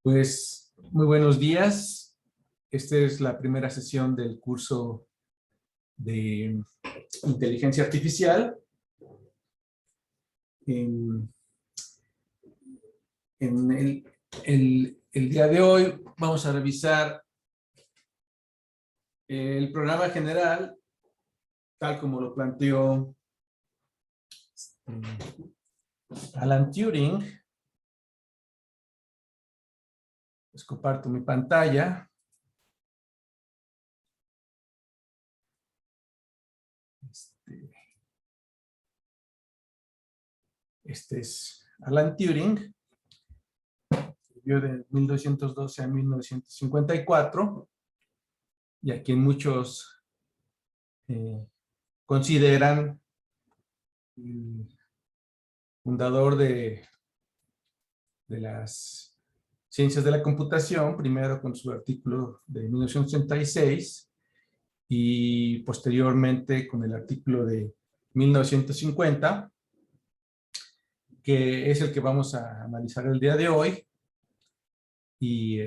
Pues muy buenos días. Esta es la primera sesión del curso de inteligencia artificial. En el día de hoy vamos a revisar el programa general, tal como lo planteó Alan Turing. Les comparto mi pantalla. Este es Alan Turing. Vivió de 1912 a 1954. Y a quien muchos consideran el fundador de las ciencias de la computación, primero con su artículo de 1936 y posteriormente con el artículo de 1950, que es el que vamos a analizar el día de hoy. Y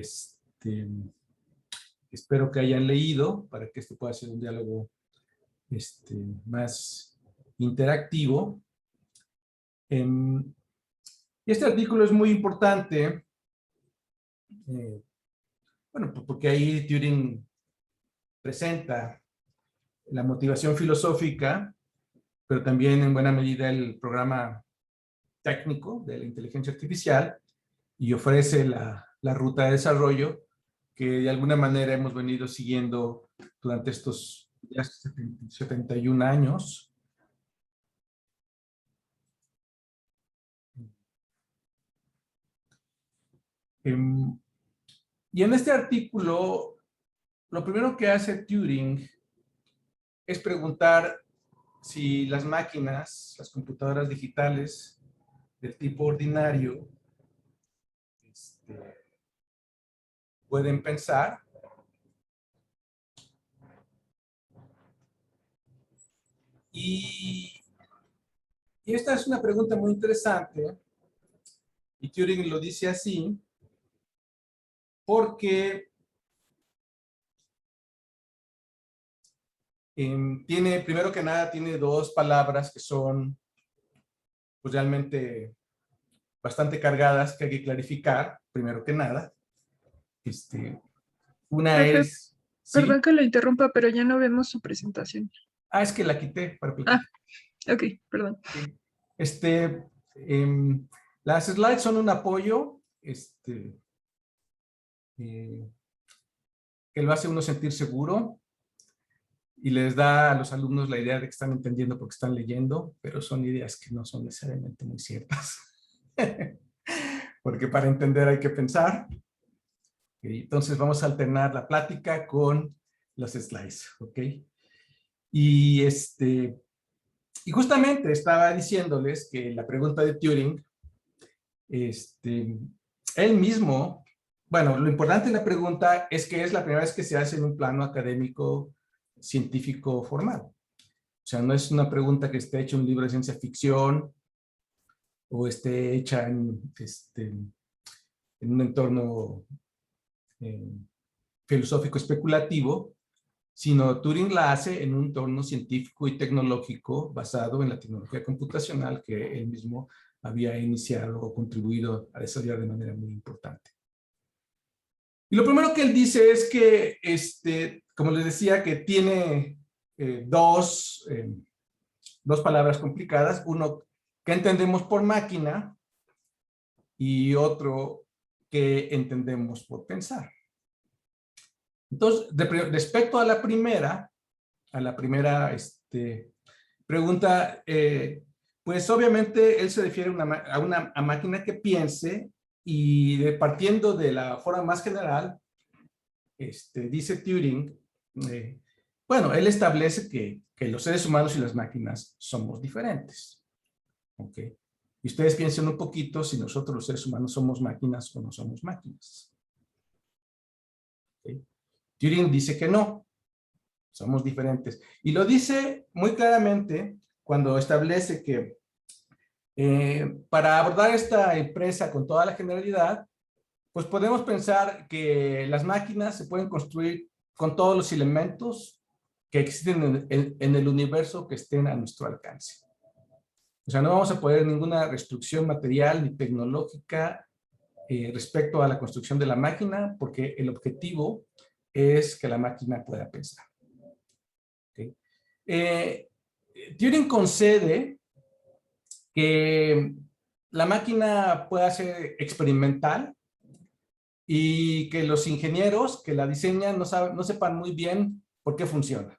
espero que hayan leído para que esto pueda ser un diálogo más interactivo. Este artículo es muy importante, bueno, porque ahí Turing presenta la motivación filosófica, pero también en buena medida el programa técnico de la inteligencia artificial y ofrece la ruta de desarrollo que de alguna manera hemos venido siguiendo durante estos ya 71 años. Y en este artículo, lo primero que hace Turing es preguntar si las máquinas, las computadoras digitales del tipo ordinario, pueden pensar. Y esta es una pregunta muy interesante, y Turing lo dice así, porque primero que nada, tiene dos palabras que son pues, realmente bastante cargadas que hay que clarificar, primero que nada. Una Profe, es... perdón ¿sí? que lo interrumpa, pero ya no vemos su presentación. Es que la quité para platicar. Ok, perdón. Las slides son un apoyo que lo hace uno sentir seguro y les da a los alumnos la idea de que están entendiendo porque están leyendo, pero son ideas que no son necesariamente muy ciertas. Porque para entender hay que pensar. Entonces vamos a alternar la plática con los slides, ¿ok? Y justamente estaba diciéndoles que la pregunta de Turing, él mismo, bueno, lo importante de la pregunta es que es la primera vez que se hace en un plano académico científico formal. O sea, no es una pregunta que esté hecha en un libro de ciencia ficción o esté hecha en un entorno filosófico especulativo, sino Turing la hace en un entorno científico y tecnológico basado en la tecnología computacional que él mismo había iniciado o contribuido a desarrollar de manera muy importante. Y lo primero que él dice es que, como les decía, que tiene dos palabras complicadas. Uno, que entendemos por máquina, y otro, que entendemos por pensar. Entonces, respecto a la primera pregunta, pues obviamente él se refiere a una máquina que piense, y partiendo de la forma más general, dice Turing, bueno, él establece que los seres humanos y las máquinas somos diferentes. ¿Ok? Y ustedes piensen un poquito si nosotros los seres humanos somos máquinas o no somos máquinas. ¿Ok? Turing dice que no, somos diferentes. Y lo dice muy claramente cuando establece que para abordar esta empresa con toda la generalidad, pues podemos pensar que las máquinas se pueden construir con todos los elementos que existen en el universo que estén a nuestro alcance. O sea, no vamos a poner ninguna restricción material ni tecnológica respecto a la construcción de la máquina, porque el objetivo es que la máquina pueda pensar. ¿Okay? Turing concede que la máquina pueda ser experimental y que los ingenieros que la diseñan no sepan muy bien por qué funciona.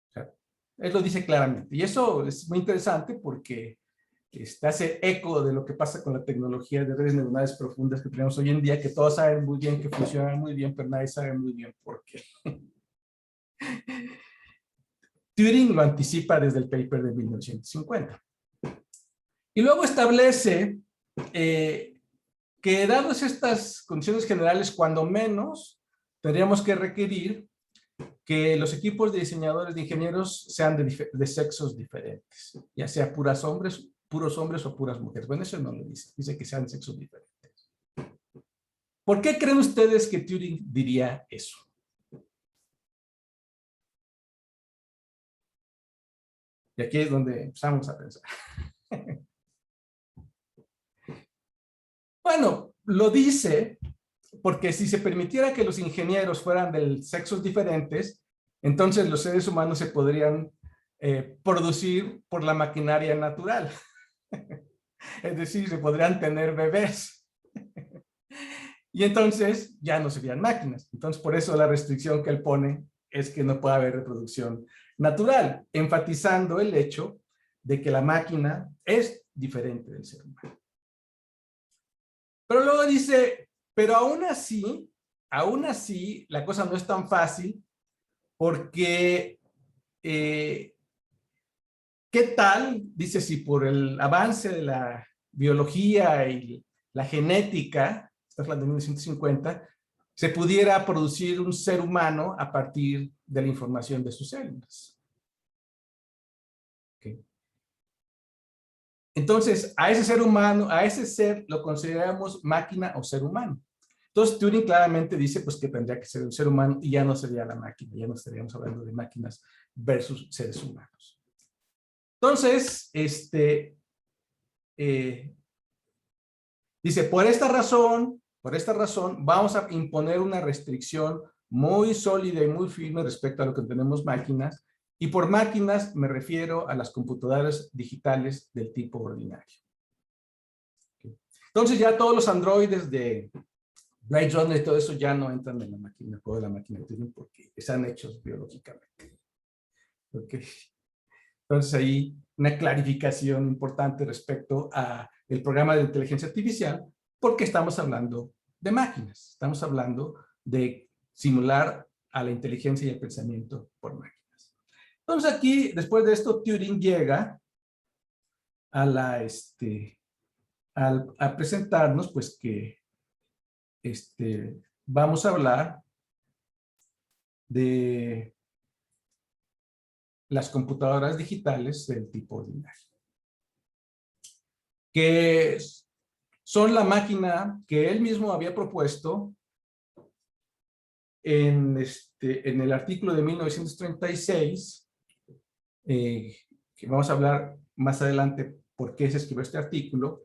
O sea, él lo dice claramente. Y eso es muy interesante porque hace eco de lo que pasa con la tecnología de redes neuronales profundas que tenemos hoy en día, que todos saben muy bien que funcionan muy bien, pero nadie sabe muy bien por qué. Turing lo anticipa desde el paper de 1950. Y luego establece que dadas estas condiciones generales, cuando menos, tendríamos que requerir que los equipos de diseñadores de ingenieros sean de sexos diferentes, ya sea puros hombres o puras mujeres. Bueno, eso no lo dice, dice que sean sexos diferentes. ¿Por qué creen ustedes que Turing diría eso? Y aquí es donde empezamos a pensar. Bueno, lo dice porque si se permitiera que los ingenieros fueran de sexos diferentes, entonces los seres humanos se podrían producir por la maquinaria natural. Es decir, se podrían tener bebés. Y entonces ya no serían máquinas. Entonces, por eso la restricción que él pone es que no puede haber reproducción natural, enfatizando el hecho de que la máquina es diferente del ser humano. Pero luego dice, pero aún así, la cosa no es tan fácil porque, ¿qué tal? Dice, si por el avance de la biología y la genética, estamos hablando de 1950, se pudiera producir un ser humano a partir de la información de sus células. Okay. Entonces, a ese ser humano, a ese ser lo consideramos máquina o ser humano. Entonces, Turing claramente dice pues, que tendría que ser un ser humano y ya no sería la máquina, ya no estaríamos hablando de máquinas versus seres humanos. Entonces, dice, por esta razón, vamos a imponer una restricción muy sólida y muy firme respecto a lo que tenemos máquinas, y por máquinas me refiero a las computadoras digitales del tipo ordinario. Entonces ya todos los androides de Blade Runner y todo eso ya no entran en la máquina, de la máquina de Turing porque están hechos biológicamente. Okay. Entonces ahí una clarificación importante respecto a el programa de inteligencia artificial, porque estamos hablando de máquinas, estamos hablando de simular a la inteligencia y el pensamiento por máquinas. Entonces aquí, después de esto, Turing llega a a presentarnos, pues que vamos a hablar de las computadoras digitales del tipo ordinario, que son la máquina que él mismo había propuesto en el artículo de 1936, que vamos a hablar más adelante por qué se escribió este artículo,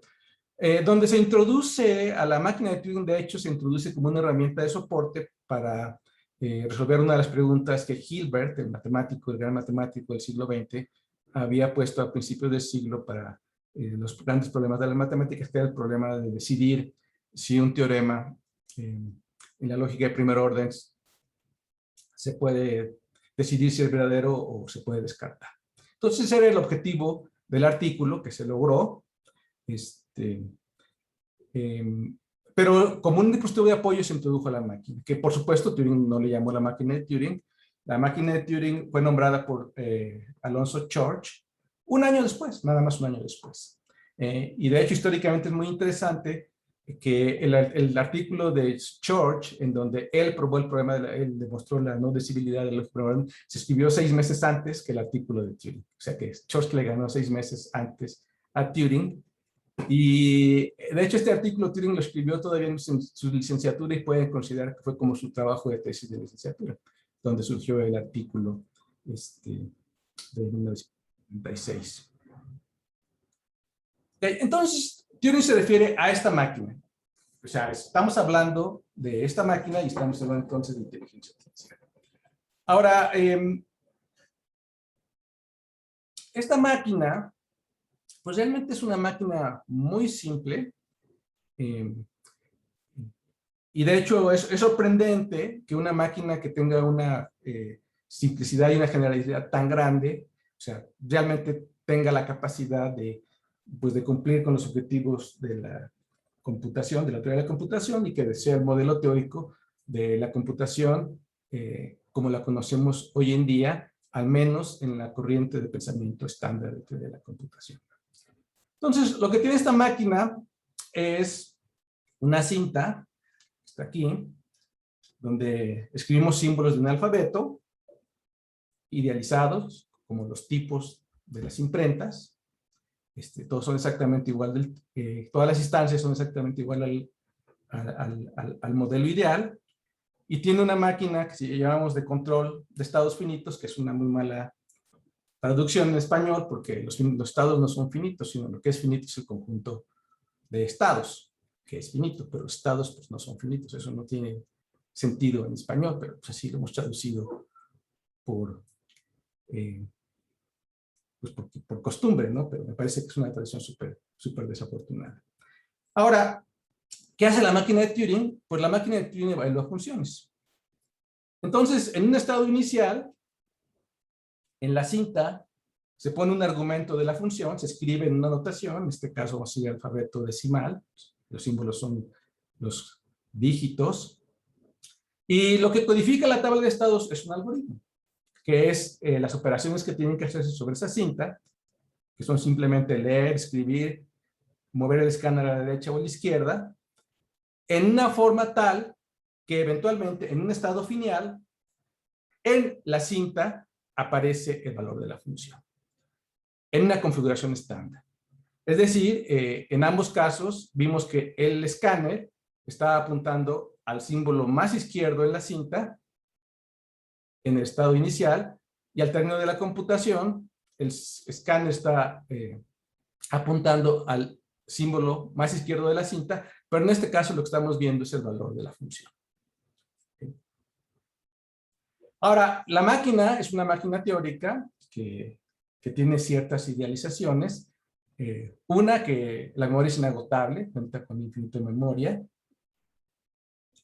donde se introduce a la máquina de Turing. De hecho, se introduce como una herramienta de soporte para resolver una de las preguntas que Hilbert, el gran matemático del siglo XX, había puesto a principios del siglo para los grandes problemas de las matemáticas, que era el problema de decidir si un teorema en la lógica de primer orden se puede decidir si es verdadero o se puede descartar. Entonces, ese era el objetivo del artículo que se logró. Pero como un dispositivo de apoyo se introdujo a la máquina, que por supuesto Turing no le llamó la máquina de Turing. La máquina de Turing fue nombrada por Alonzo Church un año después, nada más un año después. Y de hecho, históricamente es muy interesante que el artículo de Church, en donde él probó el problema, él demostró la no decibilidad de los problemas, se escribió 6 meses antes que el artículo de Turing. O sea que Church le ganó 6 meses antes a Turing. Y de hecho este artículo Turing lo escribió todavía en su licenciatura y pueden considerar que fue como su trabajo de tesis de licenciatura, donde surgió el artículo de 1976. Entonces, Turing se refiere a esta máquina. O sea, estamos hablando de esta máquina y estamos hablando entonces de inteligencia artificial. Ahora, esta máquina, pues realmente es una máquina muy simple. Y de hecho es sorprendente que una máquina que tenga una simplicidad y una generalidad tan grande, o sea, realmente tenga la capacidad de, pues, de cumplir con los objetivos de la computación, de la teoría de la computación, y que sea el modelo teórico de la computación como la conocemos hoy en día, al menos en la corriente de pensamiento estándar de teoría de la computación. Entonces, lo que tiene esta máquina es una cinta, está aquí, donde escribimos símbolos de un alfabeto, idealizados, como los tipos de las imprentas. Todos son exactamente igual, todas las instancias son exactamente igual al modelo ideal, y tiene una máquina que si llamamos de control de estados finitos, que es una muy mala traducción en español, porque los estados no son finitos, sino lo que es finito es el conjunto de estados, que es finito, pero los estados pues no son finitos. Eso no tiene sentido en español, pero pues así lo hemos traducido por costumbre, ¿no? Pero me parece que es una traducción súper desafortunada. Ahora, ¿qué hace la máquina de Turing? Pues la máquina de Turing evalúa funciones. Entonces, en un estado inicial, en la cinta, se pone un argumento de la función, se escribe en una notación, en este caso va a ser el alfabeto decimal, los símbolos son los dígitos, y lo que codifica la tabla de estados es un algoritmo, que es las operaciones que tienen que hacerse sobre esa cinta, que son simplemente leer, escribir, mover el escáner a la derecha o a la izquierda, en una forma tal que eventualmente en un estado final, en la cinta aparece el valor de la función, en una configuración estándar. Es decir, en ambos casos vimos que el escáner estaba apuntando al símbolo más izquierdo en la cinta, en el estado inicial, y al término de la computación, el escáner está apuntando al símbolo más izquierdo de la cinta, pero en este caso lo que estamos viendo es el valor de la función. Ahora, la máquina es una máquina teórica que tiene ciertas idealizaciones. Una, que la memoria es inagotable, cuenta con infinito de memoria.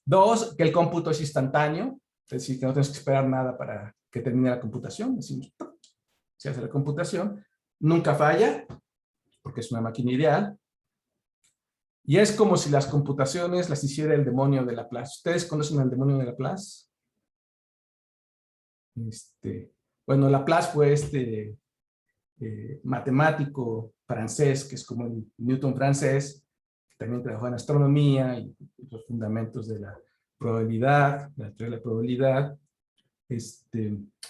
Dos, que el cómputo es instantáneo, es decir, que no tenemos que esperar nada para que termine la computación. Decimos, se hace la computación. Nunca falla, porque es una máquina ideal. Y es como si las computaciones las hiciera el demonio de Laplace. ¿Ustedes conocen al demonio de Laplace? Bueno, Laplace fue matemático francés, que es como el Newton francés, que también trabajó en astronomía y los fundamentos de la probabilidad, la teoría de la probabilidad,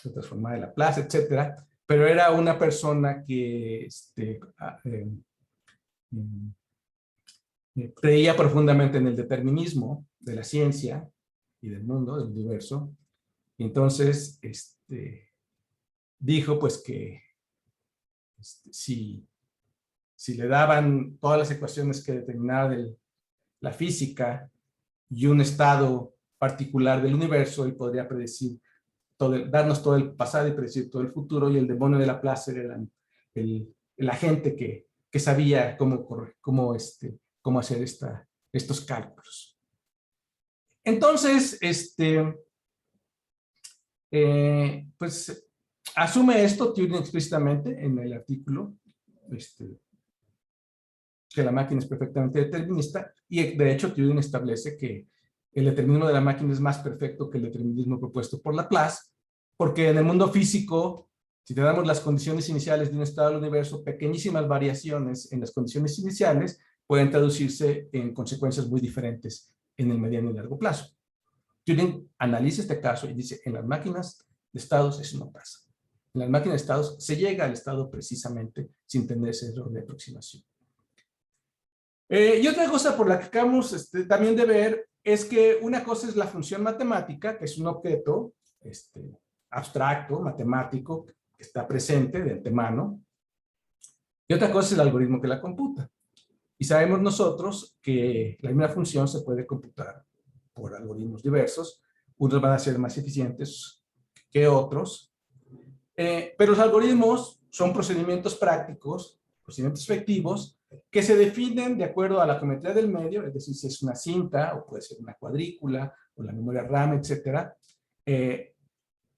otra forma de Laplace, etcétera. Pero era una persona que creía profundamente en el determinismo de la ciencia y del mundo, del universo. Y entonces dijo pues que si le daban todas las ecuaciones que determinaba la física y un estado particular del universo, él podría predecir darnos todo el pasado y predecir todo el futuro, y el demonio de Laplace era el agente que sabía cómo hacer estos cálculos. Entonces, pues asume esto Turing explícitamente en el artículo, que la máquina es perfectamente determinista, y de hecho Turing establece que el determinismo de la máquina es más perfecto que el determinismo propuesto por Laplace, porque en el mundo físico, si te damos las condiciones iniciales de un estado del universo, pequeñísimas variaciones en las condiciones iniciales pueden traducirse en consecuencias muy diferentes en el mediano y largo plazo. Turing analiza este caso y dice, en las máquinas de estados eso no pasa. En las máquinas de estados se llega al estado precisamente sin tener ese error de aproximación. Y otra cosa por la que acabamos también de ver es que una cosa es la función matemática, que es un objeto abstracto, matemático, que está presente de antemano, y otra cosa es el algoritmo que la computa. Y sabemos nosotros que la misma función se puede computar por algoritmos diversos. Unos van a ser más eficientes que otros. Pero los algoritmos son procedimientos prácticos, procedimientos efectivos, que se definen de acuerdo a la geometría del medio, es decir, si es una cinta, o puede ser una cuadrícula, o la memoria RAM, etcétera,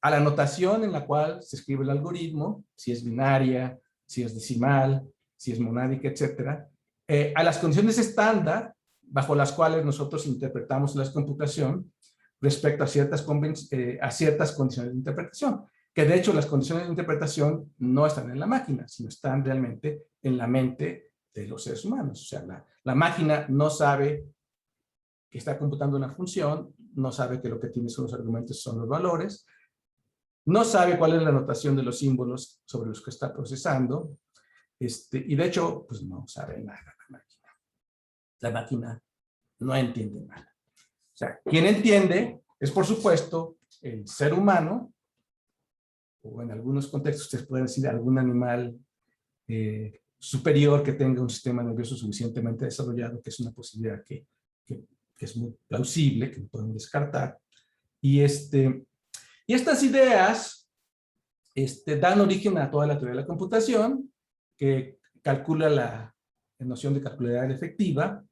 a la notación en la cual se escribe el algoritmo, si es binaria, si es decimal, si es monádica, etcétera, a las condiciones estándar bajo las cuales nosotros interpretamos la computación respecto a ciertas condiciones de interpretación, que de hecho las condiciones de interpretación no están en la máquina, sino están realmente en la mente de los seres humanos. O sea, la máquina no sabe que está computando una función, no sabe que lo que tiene son los argumentos, son los valores, no sabe cuál es la notación de los símbolos sobre los que está procesando, y de hecho, pues no sabe nada la máquina. La máquina no entiende nada. O sea, quien entiende es, por supuesto, el ser humano, o en algunos contextos ustedes pueden decir algún animal superior que tenga un sistema nervioso suficientemente desarrollado, que es una posibilidad que es muy plausible, que no podemos descartar. Y estas ideas dan origen a toda la teoría de la computación, que calcula la noción de calculabilidad efectiva.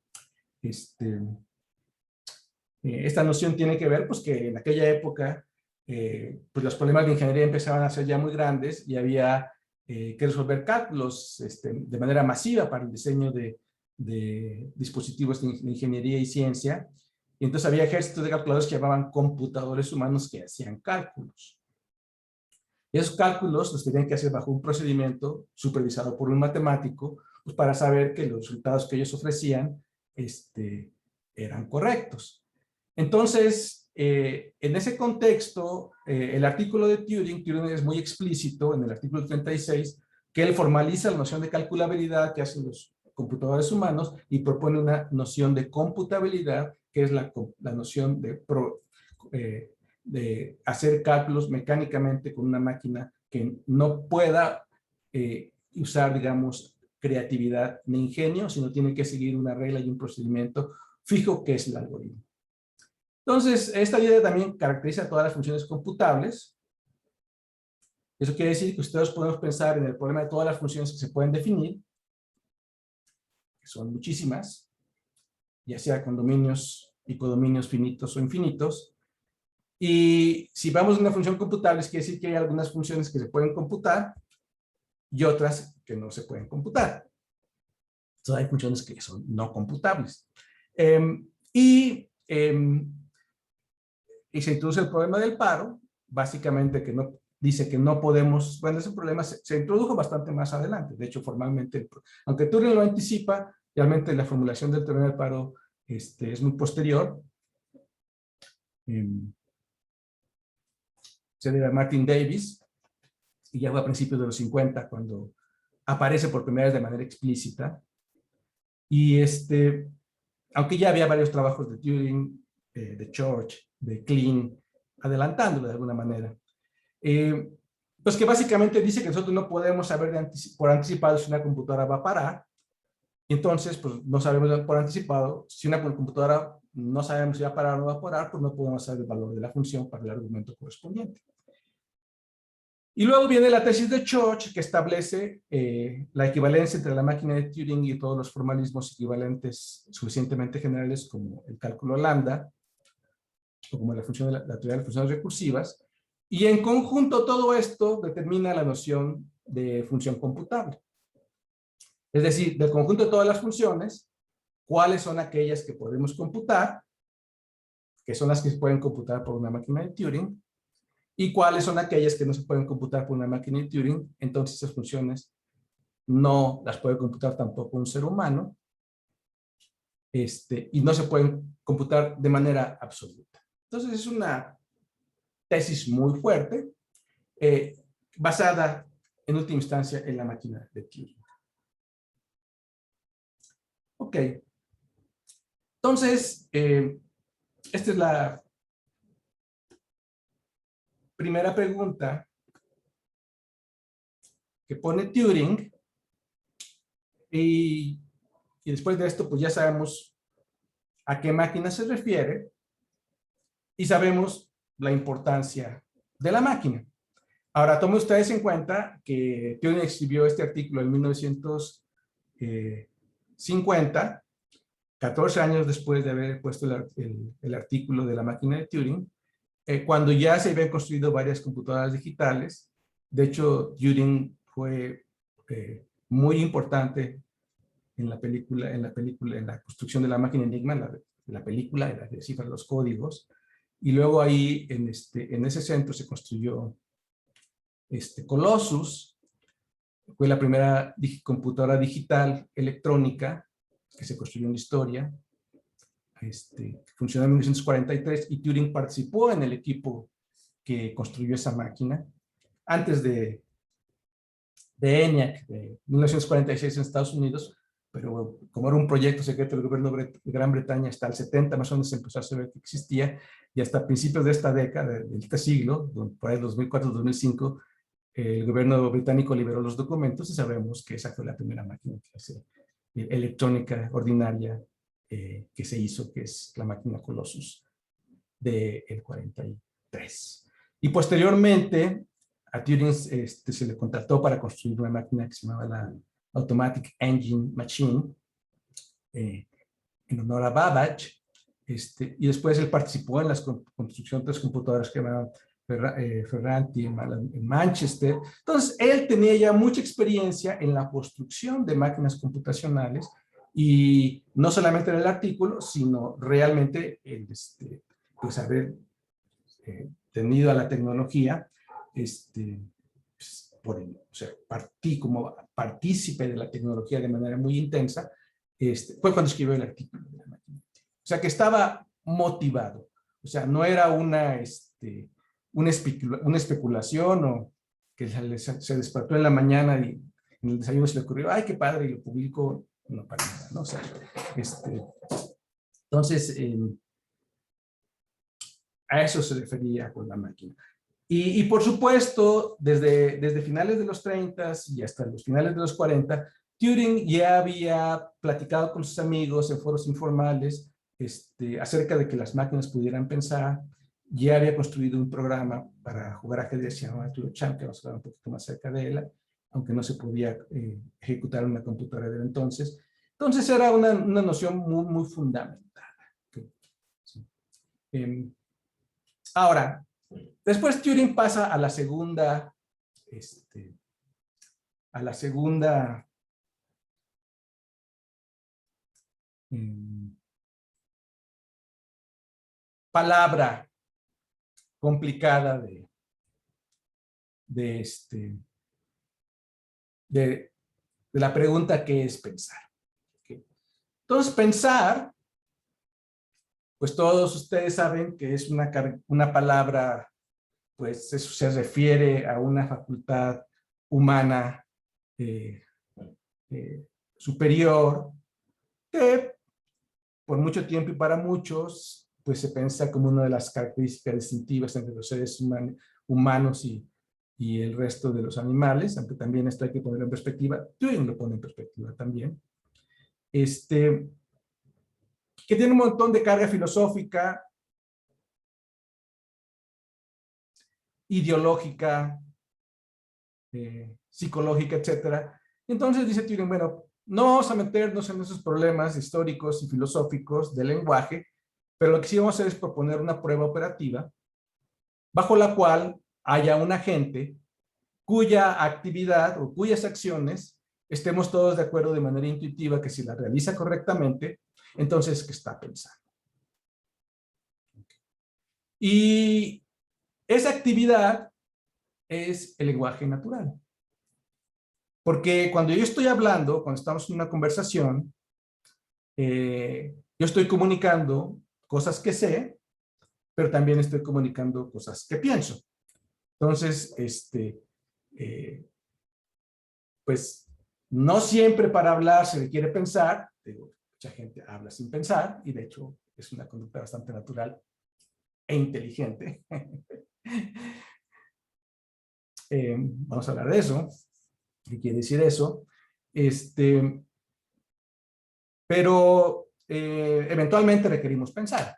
Esta noción tiene que ver, pues, que en aquella época, pues los problemas de ingeniería empezaban a ser ya muy grandes y había que resolver cálculos de manera masiva para el diseño de dispositivos de ingeniería y ciencia. Y entonces había ejércitos de calculadores que llamaban computadores humanos que hacían cálculos. Y esos cálculos los tenían que hacer bajo un procedimiento supervisado por un matemático, pues para saber que los resultados que ellos ofrecían eran correctos. Entonces, en ese contexto, el artículo de Turing es muy explícito en el artículo 36, que él formaliza la noción de calculabilidad que hacen los computadores humanos y propone una noción de computabilidad, que es la noción de hacer cálculos mecánicamente con una máquina que no pueda usar, digamos, creatividad ni ingenio, sino tiene que seguir una regla y un procedimiento fijo que es el algoritmo. Entonces, esta idea también caracteriza todas las funciones computables. Eso quiere decir que ustedes podemos pensar en el problema de todas las funciones que se pueden definir, que son muchísimas, ya sea con dominios y codominios finitos o infinitos. Y si vamos a una función computable, quiere decir que hay algunas funciones que se pueden computar y otras que no se pueden computar. Entonces hay funciones que son no computables. Y se introduce el problema del paro, básicamente que no, dice que no podemos, bueno, ese problema se introdujo bastante más adelante. De hecho, formalmente, aunque Turing lo anticipa, realmente la formulación del teorema del paro es muy posterior. Se debe a Martin Davis, y ya fue a principios de los 50 cuando aparece por primera vez de manera explícita. Y aunque ya había varios trabajos de Turing, de Church, de Klein, adelantándolo de alguna manera. Pues que básicamente dice que nosotros no podemos saber por anticipado si una computadora va a parar. Y entonces, pues no sabemos por anticipado si una computadora no sabemos si va a parar o no va a parar, pues no podemos saber el valor de la función para el argumento correspondiente. Y luego viene la tesis de Church, que establece la equivalencia entre la máquina de Turing y todos los formalismos equivalentes suficientemente generales como el cálculo lambda, o como la teoría de las funciones recursivas, y en conjunto todo esto determina la noción de función computable. Es decir, del conjunto de todas las funciones, cuáles son aquellas que podemos computar, que son las que se pueden computar por una máquina de Turing, y cuáles son aquellas que no se pueden computar por una máquina de Turing. Entonces esas funciones no las puede computar tampoco un ser humano, y no se pueden computar de manera absoluta. Entonces es una tesis muy fuerte, basada en última instancia en la máquina de Turing. Ok, Entonces, esta es la primera pregunta que pone Turing. Y después de esto, pues ya sabemos a qué máquina se refiere y sabemos la importancia de la máquina. Ahora, tomen ustedes en cuenta que Turing escribió este artículo en 1950, 14 años después de haber puesto el artículo de la máquina de Turing, cuando ya se habían construido varias computadoras digitales. De hecho, Turing fue muy importante en la construcción de la máquina Enigma, la película, en la que descifra los códigos. Y luego ahí, en ese centro, se construyó Colossus. Fue la primera computadora digital electrónica que se construyó en la historia. Funcionó en 1943 y Turing participó en el equipo que construyó esa máquina. Antes de ENIAC, de 1946 en Estados Unidos, pero como era un proyecto secreto del gobierno de Gran Bretaña, hasta el 70 más o menos se empezó a saber que existía, y hasta principios de esta década, de este siglo, por ahí 2004-2005, el gobierno británico liberó los documentos y sabemos que esa fue la primera máquina electrónica ordinaria que se hizo, que es la máquina Colossus del 43. Y posteriormente a Turing se le contrató para construir una máquina que se llamaba la Automatic Engine Machine, en honor a Babbage, y después él participó en la construcción de las computadoras que llamaban Ferranti en Manchester. Entonces, él tenía ya mucha experiencia en la construcción de máquinas computacionales, y no solamente en el artículo, sino realmente pues haber tenido a la tecnología, o sea, como partícipe de la tecnología de manera muy intensa, fue cuando escribió el artículo de la máquina. O sea, que estaba motivado. O sea, no era una especulación, o que se despertó en la mañana y en el desayuno se le ocurrió, ay, qué padre, y lo publicó. No, para nada, ¿no? O sea, entonces, a eso se refería con la máquina. Y por supuesto, desde finales de los 30 y hasta los finales de los 40, Turing ya había platicado con sus amigos en foros informales acerca de que las máquinas pudieran pensar. Ya había construido un programa para jugar ajedrez llamado Arturo Cham, que vamos a hablar un poquito más acerca de él, aunque no se podía ejecutar en una computadora de entonces. Entonces era una noción muy, muy fundamentada. Sí. Ahora, después Turing pasa a la segunda, palabra complicada de la pregunta que es pensar. ¿Okay? Entonces, pensar, pues todos ustedes saben que es una palabra, pues eso se refiere a una facultad humana superior, que por mucho tiempo y para muchos, pues se piensa como una de las características distintivas entre los seres humanos y el resto de los animales, aunque también esto hay que ponerlo en perspectiva. Turing lo pone en perspectiva también. Que tiene un montón de carga filosófica, ideológica, psicológica, etcétera. Entonces dice Turing, bueno, no vamos a meternos en esos problemas históricos y filosóficos del lenguaje, pero lo que sí vamos a hacer es proponer una prueba operativa bajo la cual haya un agente cuya actividad o cuyas acciones estemos todos de acuerdo de manera intuitiva que si la realiza correctamente, entonces que está pensando. Y esa actividad es el lenguaje natural. Porque cuando yo estoy hablando, cuando estamos en una conversación, yo estoy comunicando cosas que sé, pero también estoy comunicando cosas que pienso. Entonces, pues no siempre para hablar se requiere pensar. Digo, mucha gente habla sin pensar y de hecho es una conducta bastante natural e inteligente. Vamos a hablar de eso. ¿Qué quiere decir eso? Pero eventualmente requerimos pensar,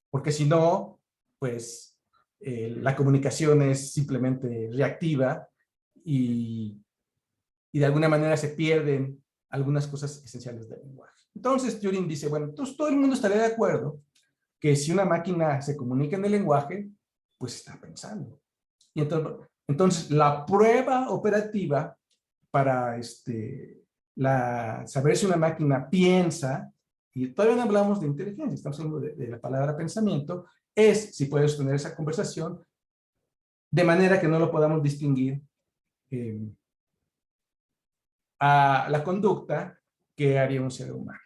porque si no, pues la comunicación es simplemente reactiva y de alguna manera se pierden algunas cosas esenciales del lenguaje. Entonces Turing dice, bueno, entonces todo el mundo estaría de acuerdo que si una máquina se comunica en el lenguaje, pues está pensando. Y entonces la prueba operativa para saber si una máquina piensa, y todavía no hablamos de inteligencia, estamos hablando de la palabra pensamiento, es si puedes tener esa conversación de manera que no lo podamos distinguir a la conducta que haría un ser humano.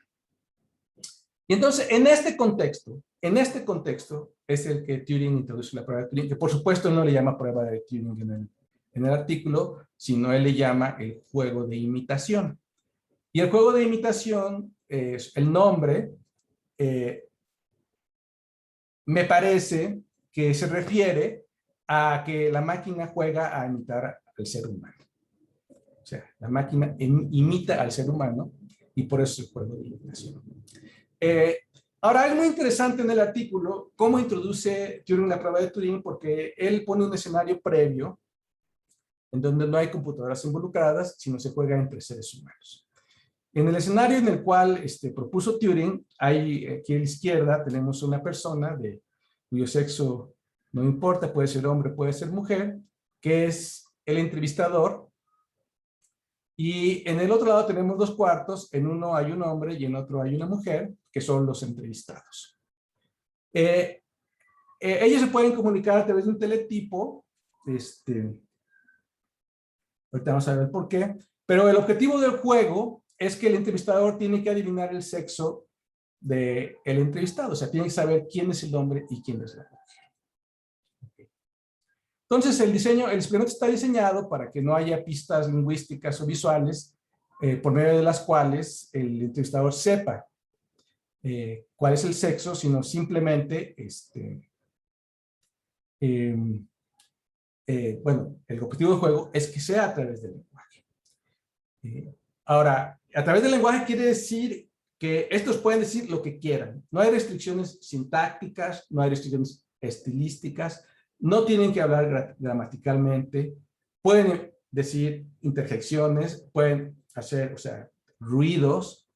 Y entonces, en este contexto es el que Turing introduce la prueba de Turing, que por supuesto no le llama prueba de Turing en el artículo, sino él le llama el juego de imitación. Y el juego de imitación, el nombre, me parece que se refiere a que la máquina juega a imitar al ser humano. O sea, la máquina imita al ser humano y por eso es el juego de imitación. Ahora, es muy interesante en el artículo cómo introduce Turing la prueba de Turing, porque él pone un escenario previo en donde no hay computadoras involucradas, sino se juega entre seres humanos. En el escenario en el cual propuso Turing, hay aquí a la izquierda tenemos una persona cuyo sexo no importa, puede ser hombre, puede ser mujer, que es el entrevistador. Y en el otro lado tenemos dos cuartos, en uno hay un hombre y en otro hay una mujer, que son los entrevistados. Ellos se pueden comunicar a través de un teletipo, ahorita vamos a ver por qué, pero el objetivo del juego es que el entrevistador tiene que adivinar el sexo del entrevistado, o sea, tiene que saber quién es el hombre y quién es la mujer. Entonces, el experimento está diseñado para que no haya pistas lingüísticas o visuales por medio de las cuales el entrevistador sepa cuál es el sexo, sino simplemente, bueno, el objetivo del juego es que sea a través del lenguaje. Ahora, a través del lenguaje quiere decir que estos pueden decir lo que quieran. No hay restricciones sintácticas, no hay restricciones estilísticas, no tienen que hablar gramaticalmente, pueden decir interjecciones, pueden hacer, o sea, ruidos,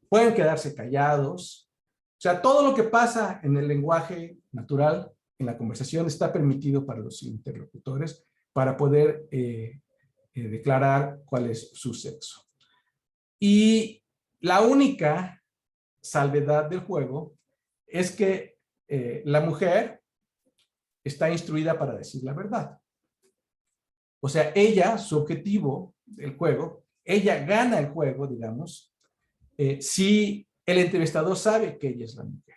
pueden quedarse callados. O sea, todo lo que pasa en el lenguaje natural, en la conversación, está permitido para los interlocutores para poder declarar cuál es su sexo. Y la única salvedad del juego es que la mujer está instruida para decir la verdad. O sea, ella, su objetivo del juego, ella gana el juego, digamos, si el entrevistador sabe que ella es la mujer.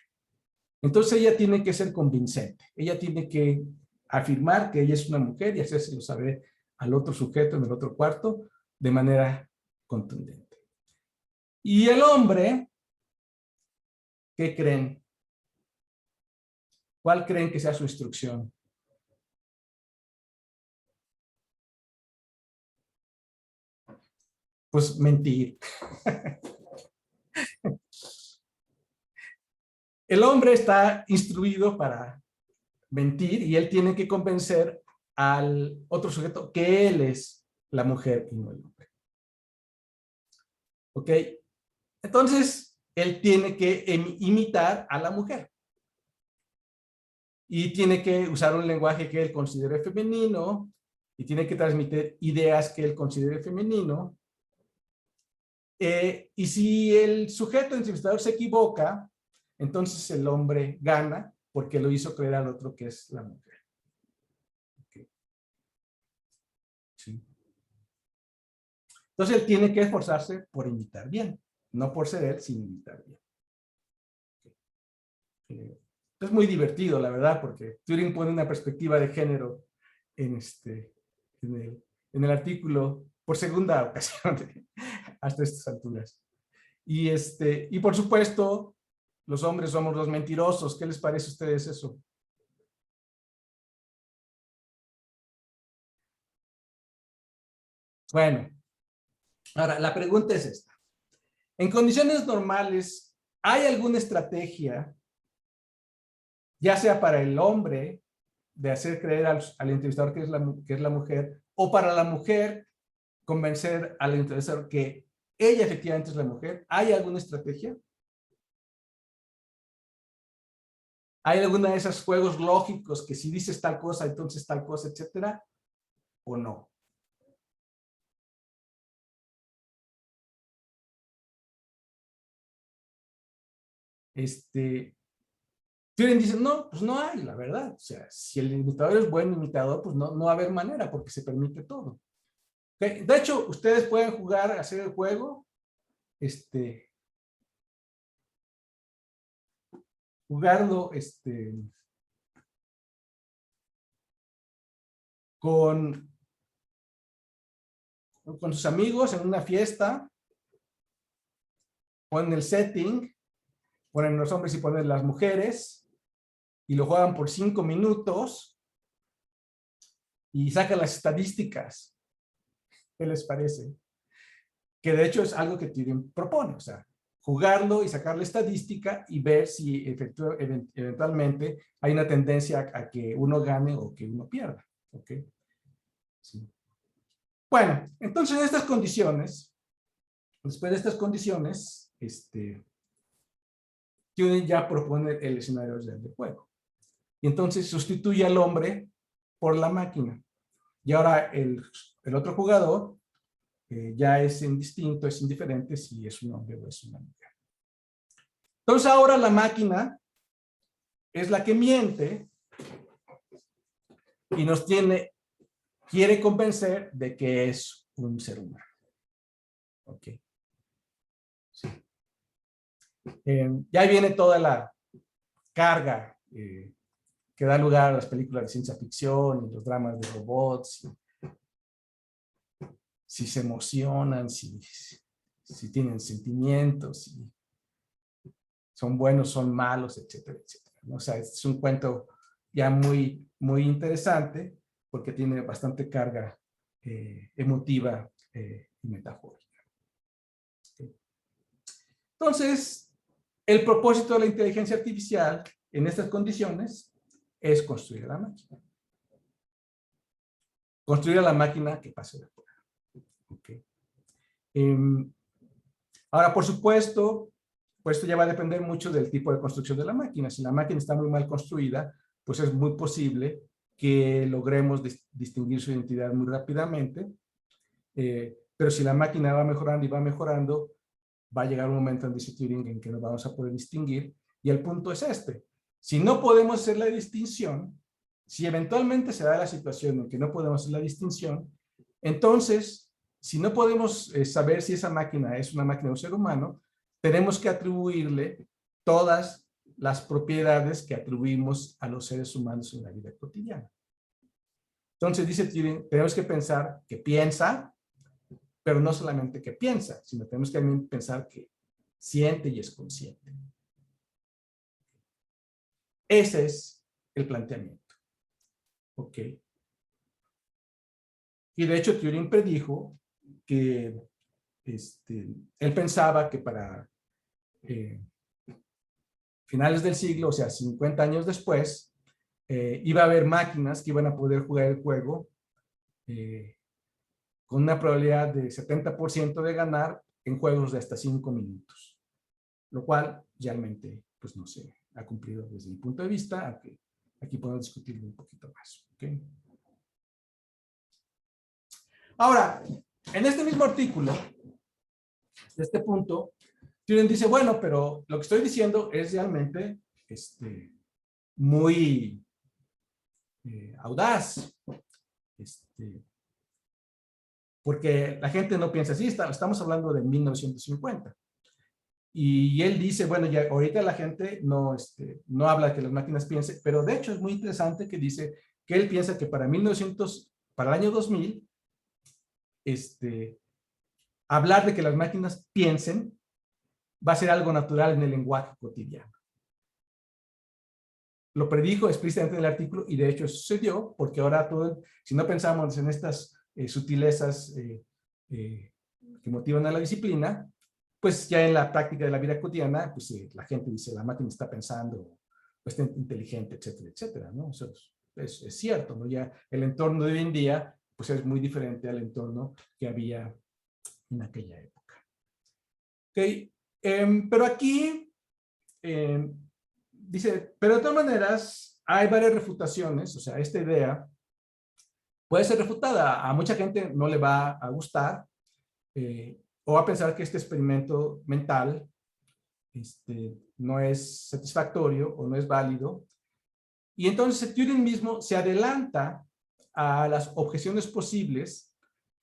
Entonces ella tiene que ser convincente. Ella tiene que afirmar que ella es una mujer y hacérselo saber al otro sujeto en el otro cuarto de manera contundente. Y el hombre, ¿qué creen? ¿Cuál creen que sea su instrucción? Pues mentir. El hombre está instruido para mentir y él tiene que convencer al otro sujeto que él es la mujer y no el hombre. ¿Ok? Entonces, él tiene que imitar a la mujer. Y tiene que usar un lenguaje que él considere femenino y tiene que transmitir ideas que él considere femenino. Y si el sujeto entrevistador se equivoca, entonces el hombre gana porque lo hizo creer al otro que es la mujer. Okay. Sí. Entonces él tiene que esforzarse por imitar bien, no por ser él, sino imitar bien. Okay. Es muy divertido, la verdad, porque Turing pone una perspectiva de género en el artículo por segunda ocasión hasta estas alturas. Y por supuesto, los hombres somos los mentirosos. ¿Qué les parece a ustedes eso? Bueno, ahora la pregunta es esta. En condiciones normales, ¿hay alguna estrategia, ya sea para el hombre, de hacer creer al entrevistador que es la mujer, o para la mujer convencer al entrevistador que ella efectivamente es la mujer? ¿Hay alguna estrategia? ¿Hay alguna de esos juegos lógicos que si dices tal cosa, entonces tal cosa, etcétera? ¿O no? Turing dice, no, pues no hay, la verdad. O sea, si el imitador es buen imitador, pues no va a haber manera porque se permite todo. ¿Okay? De hecho, ustedes pueden jugar, hacer el juego, jugarlo, con sus amigos en una fiesta, ponen el setting, ponen los hombres y ponen las mujeres, y lo juegan por 5 minutos, y sacan las estadísticas. ¿Qué les parece? Que de hecho es algo que Turing propone, o sea, jugarlo y sacar la estadística y ver si eventualmente hay una tendencia a que uno gane o que uno pierda. ¿Ok? Sí. Bueno, entonces en estas condiciones, después de estas condiciones, Turing ya propone el escenario del juego. Y entonces sustituye al hombre por la máquina. Y ahora el otro jugador ya es indistinto, es indiferente si es un hombre o es una mujer. Entonces ahora la máquina es la que miente y quiere convencer de que es un ser humano. Ok. Sí. Ya viene toda la carga que da lugar a las películas de ciencia ficción y los dramas de robots, si se emocionan, si tienen sentimientos, si son buenos, son malos, etcétera, etcétera. O sea, es un cuento ya muy, muy interesante porque tiene bastante carga emotiva y metafórica. Entonces, el propósito de la inteligencia artificial en estas condiciones es construir a la máquina. Construir a la máquina que pase de prueba. Okay. Ahora, por supuesto, pues esto ya va a depender mucho del tipo de construcción de la máquina. Si la máquina está muy mal construida, pues es muy posible que logremos distinguir su identidad muy rápidamente. Pero si la máquina va mejorando y va mejorando, va a llegar un momento en dice Turing en que no vamos a poder distinguir. Y el punto es este. Si no podemos hacer la distinción, si eventualmente se da la situación en que no podemos hacer la distinción, entonces, si no podemos saber si esa máquina es una máquina o un ser humano, tenemos que atribuirle todas las propiedades que atribuimos a los seres humanos en la vida cotidiana. Entonces, dice Turing, tenemos que pensar que piensa, pero no solamente que piensa, sino tenemos que también pensar que siente y es consciente. Ese es el planteamiento. ¿Ok? Y de hecho, Turing predijo que él pensaba que para finales del siglo, o sea, 50 años después, iba a haber máquinas que iban a poder jugar el juego con una probabilidad de 70% de ganar en juegos de hasta 5 minutos. Lo cual realmente pues no se ha cumplido desde mi punto de vista, aunque aquí podemos discutirlo un poquito más. ¿Okay? Ahora, en este mismo artículo, de este punto, Turing dice, bueno, pero lo que estoy diciendo es realmente muy audaz, porque la gente no piensa así, estamos hablando de 1950. Y él dice, bueno, ya ahorita la gente no habla de que las máquinas piensen, pero de hecho es muy interesante que dice que él piensa que para el año 2000, hablar de que las máquinas piensen va a ser algo natural en el lenguaje cotidiano. Lo predijo explícitamente en el artículo y de hecho sucedió, porque ahora si no pensamos en estas sutilezas que motivan a la disciplina, pues ya en la práctica de la vida cotidiana, pues la gente dice, la máquina está pensando, pues está inteligente, etcétera, etcétera, ¿no? Eso es cierto, ¿no? Ya el entorno de hoy en día, pues es muy diferente al entorno que había en aquella época. Ok, pero aquí dice, pero de todas maneras hay varias refutaciones, o sea, esta idea puede ser refutada, a mucha gente no le va a gustar, o va a pensar que este experimento mental no es satisfactorio o no es válido, y entonces Turing mismo se adelanta a las objeciones posibles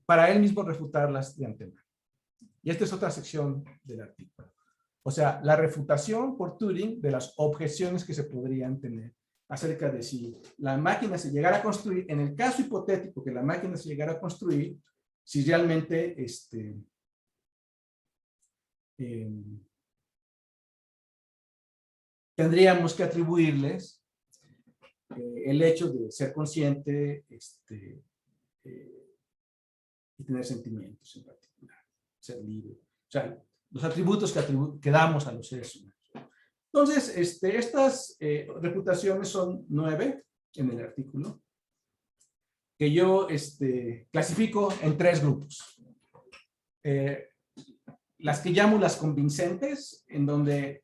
para él mismo refutarlas de antemano. Y esta es otra sección del artículo. O sea, la refutación por Turing de las objeciones que se podrían tener acerca de si la máquina se llegara a construir, en el caso hipotético que la máquina se llegara a construir, si realmente tendríamos que atribuirles el hecho de ser consciente y tener sentimientos en particular, ser libre. O sea, los atributos que damos a los seres humanos. Entonces, estas refutaciones son 9 en el artículo, que yo clasifico en 3 grupos. Las que llamo las convincentes, en donde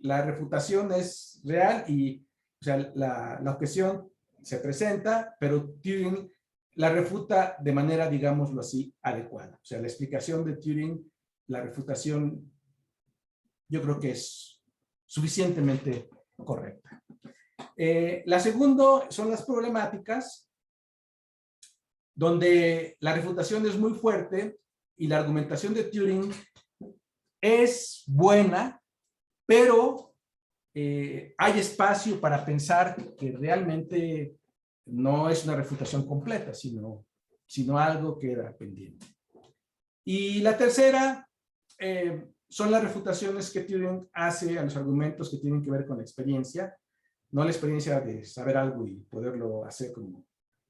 la refutación es real y o sea, la objeción se presenta, pero Turing la refuta de manera, digámoslo así, adecuada. O sea, la explicación de Turing, la refutación, yo creo que es suficientemente correcta. La segunda son las problemáticas, donde la refutación es muy fuerte y la argumentación de Turing es buena, pero hay espacio para pensar que realmente no es una refutación completa, sino algo que era pendiente. Y la tercera son las refutaciones que Turing hace a los argumentos que tienen que ver con la experiencia, no la experiencia de saber algo y poderlo hacer como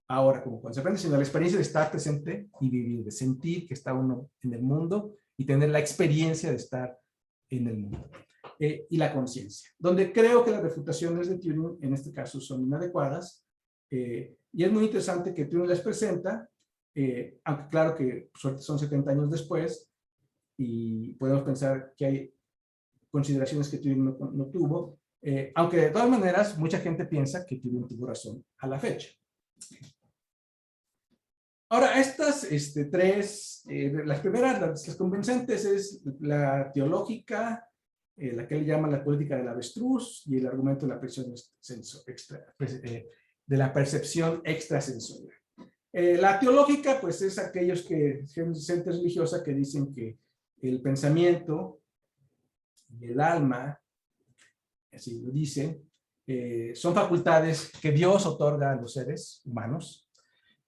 ahora, como cuando se aprende, sino la experiencia de estar presente y vivir, de sentir que está uno en el mundo y tener la experiencia de estar en el mundo. Y la conciencia, donde creo que las refutaciones de Turing en este caso son inadecuadas, y es muy interesante que Turing las presenta, aunque claro que son 70 años después, y podemos pensar que hay consideraciones que Turing no tuvo, aunque de todas maneras mucha gente piensa que Turing tuvo razón a la fecha. Ahora, estas tres, las primeras, las convincentes, es la teológica, la que él llama la política del avestruz y el argumento de la percepción extrasensorial. La teológica, pues es aquellos que, gente religiosa que dicen que el pensamiento y el alma, así lo dicen, son facultades que Dios otorga a los seres humanos,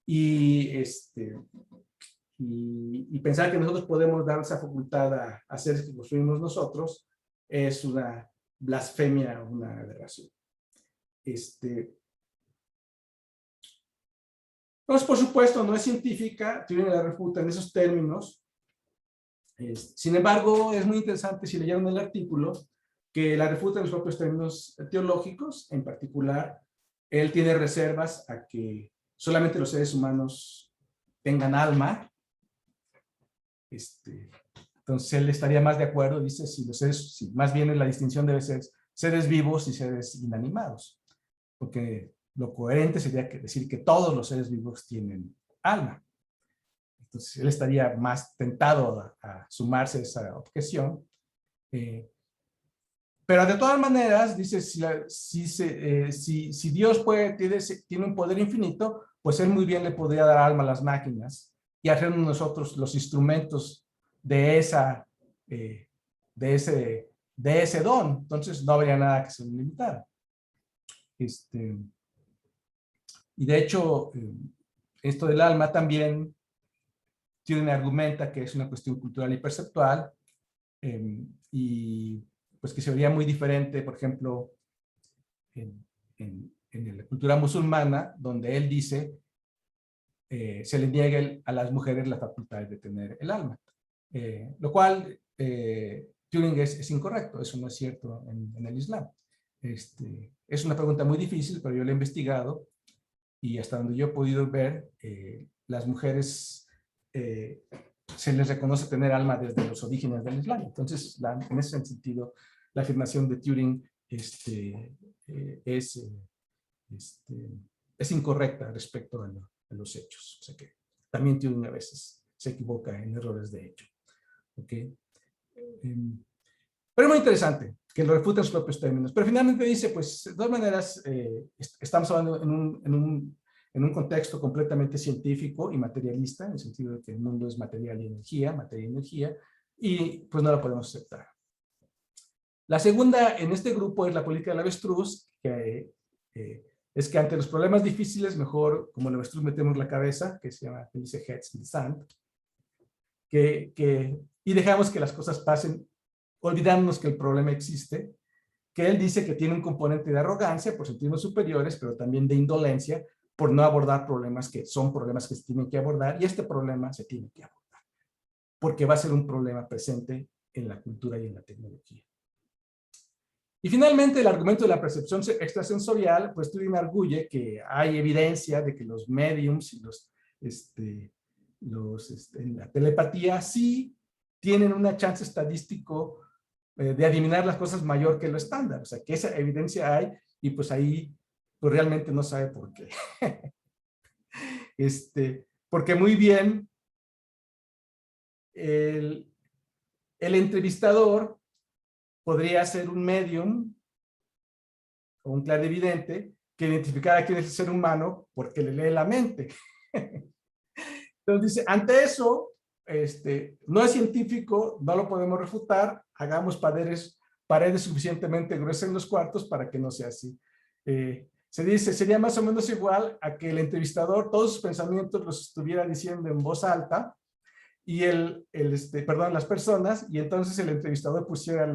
y pensar que nosotros podemos dar esa facultad a seres que construimos nosotros es una blasfemia, una aberración. Entonces, por supuesto, no es científica, Turing la refuta en esos términos. Sin embargo, es muy interesante si leyeron el artículo que la refuta en los propios términos teológicos. En particular, él tiene reservas a que solamente los seres humanos tengan alma. Entonces él estaría más de acuerdo, dice, si más bien la distinción debe ser seres vivos y seres inanimados, porque lo coherente sería decir que todos los seres vivos tienen alma. Entonces él estaría más tentado a sumarse a esa objeción. Pero de todas maneras, dice, si Dios tiene un poder infinito, pues él muy bien le podría dar alma a las máquinas y hacernos nosotros los instrumentos de ese don. Entonces no habría nada que se le limitara. Y de hecho, esto del alma también Turing argumenta que es una cuestión cultural y perceptual, y pues que se vería muy diferente, por ejemplo, en la cultura musulmana, donde él dice se le niega a las mujeres la facultad de tener el alma. Lo cual Turing es incorrecto, eso no es cierto en el Islam. Es una pregunta muy difícil, pero yo la he investigado y hasta donde yo he podido ver, las mujeres se les reconoce tener alma desde los orígenes del Islam. Entonces, en ese sentido, la afirmación de Turing es incorrecta respecto a los hechos. O sea que también Turing a veces se equivoca en errores de hecho. ¿Okay? Pero es muy interesante que lo refuten sus propios términos. Pero finalmente dice, pues, de todas maneras, estamos hablando en un contexto completamente científico y materialista, en el sentido de que el mundo es materia y energía, y pues no lo podemos aceptar. La segunda en este grupo es la política del avestruz, que es que ante los problemas difíciles, mejor como el avestruz metemos la cabeza, que se llama, que dice Heads in the Sand, y dejamos que las cosas pasen, olvidándonos que el problema existe, que él dice que tiene un componente de arrogancia por sentirnos superiores, pero también de indolencia por no abordar problemas que son problemas que se tienen que abordar, y este problema se tiene que abordar, porque va a ser un problema presente en la cultura y en la tecnología. Y finalmente, el argumento de la percepción extrasensorial, pues Turing arguye que hay evidencia de que los mediums y en la telepatía sí tienen una chance estadístico de adivinar las cosas mayor que lo estándar. O sea, que esa evidencia hay y pues ahí pues realmente no sabe por qué. Porque muy bien el entrevistador podría ser un medium o un clarividente que identificara quién es el ser humano porque le lee la mente. Entonces dice, ante eso, no es científico, no lo podemos refutar, hagamos paredes suficientemente gruesas en los cuartos para que no sea así. Se dice, sería más o menos igual a que el entrevistador todos sus pensamientos los estuviera diciendo en voz alta y las personas, y entonces el entrevistador pusiera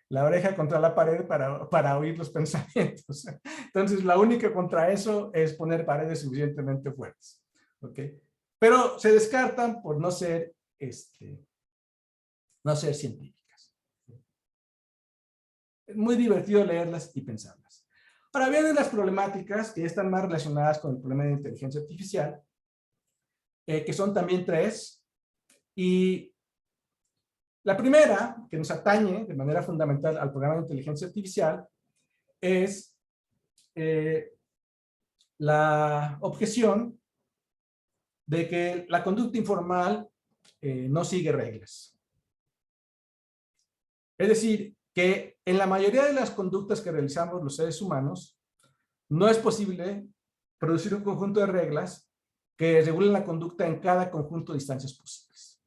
la oreja contra la pared para oír los pensamientos. Entonces, la única contra eso es poner paredes suficientemente fuertes. ¿Okay? Pero se descartan por no ser científicas. Es muy divertido leerlas y pensarlas. Ahora vienen las problemáticas que están más relacionadas con el problema de inteligencia artificial, que son también 3. Y la primera, que nos atañe de manera fundamental al programa de inteligencia artificial, es la objeción de que la conducta informal no sigue reglas. Es decir, que en la mayoría de las conductas que realizamos los seres humanos, no es posible producir un conjunto de reglas que regulen la conducta en cada conjunto de instancias posibles.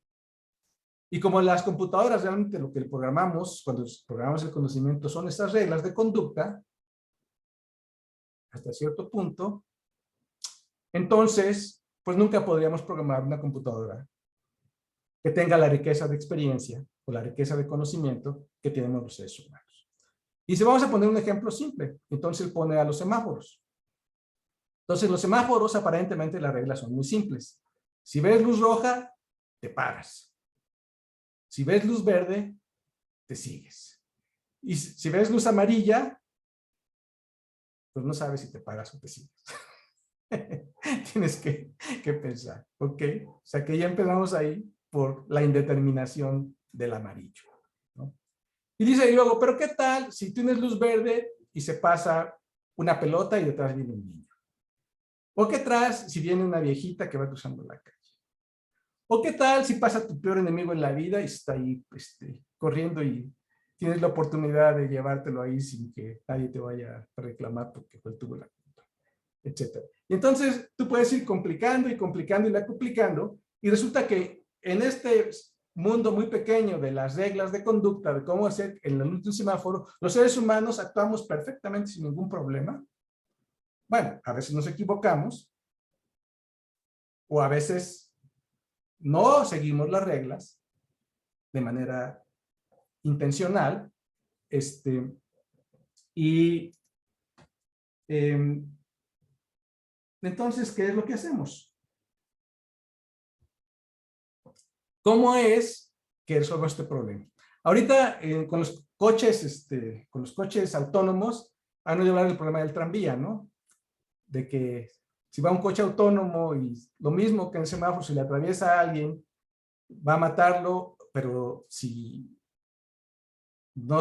Y como las computadoras realmente lo que programamos, cuando programamos el conocimiento, son estas reglas de conducta, hasta cierto punto, entonces, pues nunca podríamos programar una computadora que tenga la riqueza de experiencia o la riqueza de conocimiento que tenemos los seres humanos. Y si vamos a poner un ejemplo simple, entonces pone a los semáforos. Entonces, los semáforos, aparentemente, las reglas son muy simples. Si ves luz roja, te paras. Si ves luz verde, te sigues. Y si ves luz amarilla, pues no sabes si te paras o te sigues. Tienes que pensar, ¿ok? O sea que ya empezamos ahí por la indeterminación del amarillo, ¿no? Y dice, y luego, pero ¿qué tal si tienes luz verde y se pasa una pelota y detrás viene un niño? ¿O qué tal si viene una viejita que va cruzando la calle? ¿O qué tal si pasa tu peor enemigo en la vida y está ahí corriendo y tienes la oportunidad de llevártelo ahí sin que nadie te vaya a reclamar porque él tuvo la culpa, etcétera? Y entonces tú puedes ir complicando y complicando y la complicando, y resulta que en este mundo muy pequeño de las reglas de conducta, de cómo hacer en el último semáforo, los seres humanos actuamos perfectamente sin ningún problema. Bueno, a veces nos equivocamos, o a veces no seguimos las reglas de manera intencional. Y entonces, ¿qué es lo que hacemos? ¿Cómo es que resolvemos este problema? Ahorita con los coches autónomos han oído hablar del problema del tranvía, ¿no? De que si va un coche autónomo y lo mismo que en el semáforo, si le atraviesa a alguien, va a matarlo, pero si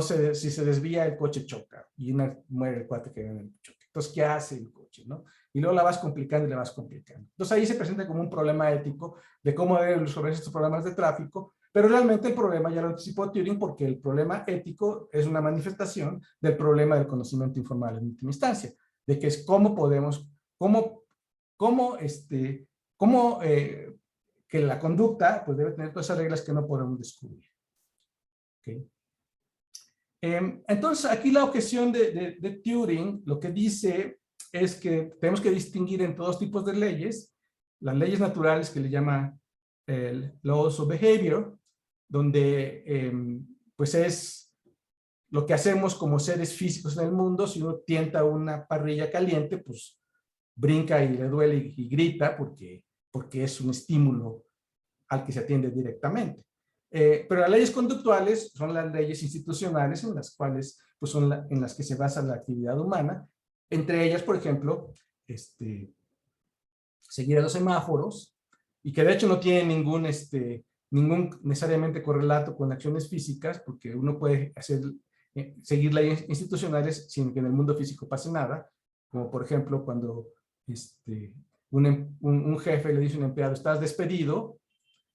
se desvía, el coche choca y muere el cuate que viene en el choque. Entonces, ¿qué hace el coche, no? Y luego la vas complicando y la vas complicando. Entonces, ahí se presenta como un problema ético de cómo deben resolver estos problemas de tráfico, pero realmente el problema ya lo anticipó Turing, porque el problema ético es una manifestación del problema del conocimiento informal en última instancia, de que es cómo podemos, que la conducta pues debe tener todas esas reglas que no podemos descubrir. ¿Okay? Entonces, aquí la objeción de Turing lo que dice es que tenemos que distinguir entre dos tipos de leyes: las leyes naturales, que le llama el laws of behavior, donde pues es lo que hacemos como seres físicos en el mundo. Si uno tienta una parrilla caliente, pues brinca y le duele y grita porque es un estímulo al que se atiende directamente. Pero las leyes conductuales son las leyes institucionales en las cuales, pues en las que se basa la actividad humana. Entre ellas, por ejemplo, seguir a los semáforos, y que de hecho no tiene ningún necesariamente correlato con acciones físicas, porque uno puede seguir leyes institucionales sin que en el mundo físico pase nada, como por ejemplo cuando un jefe le dice a un empleado: estás despedido.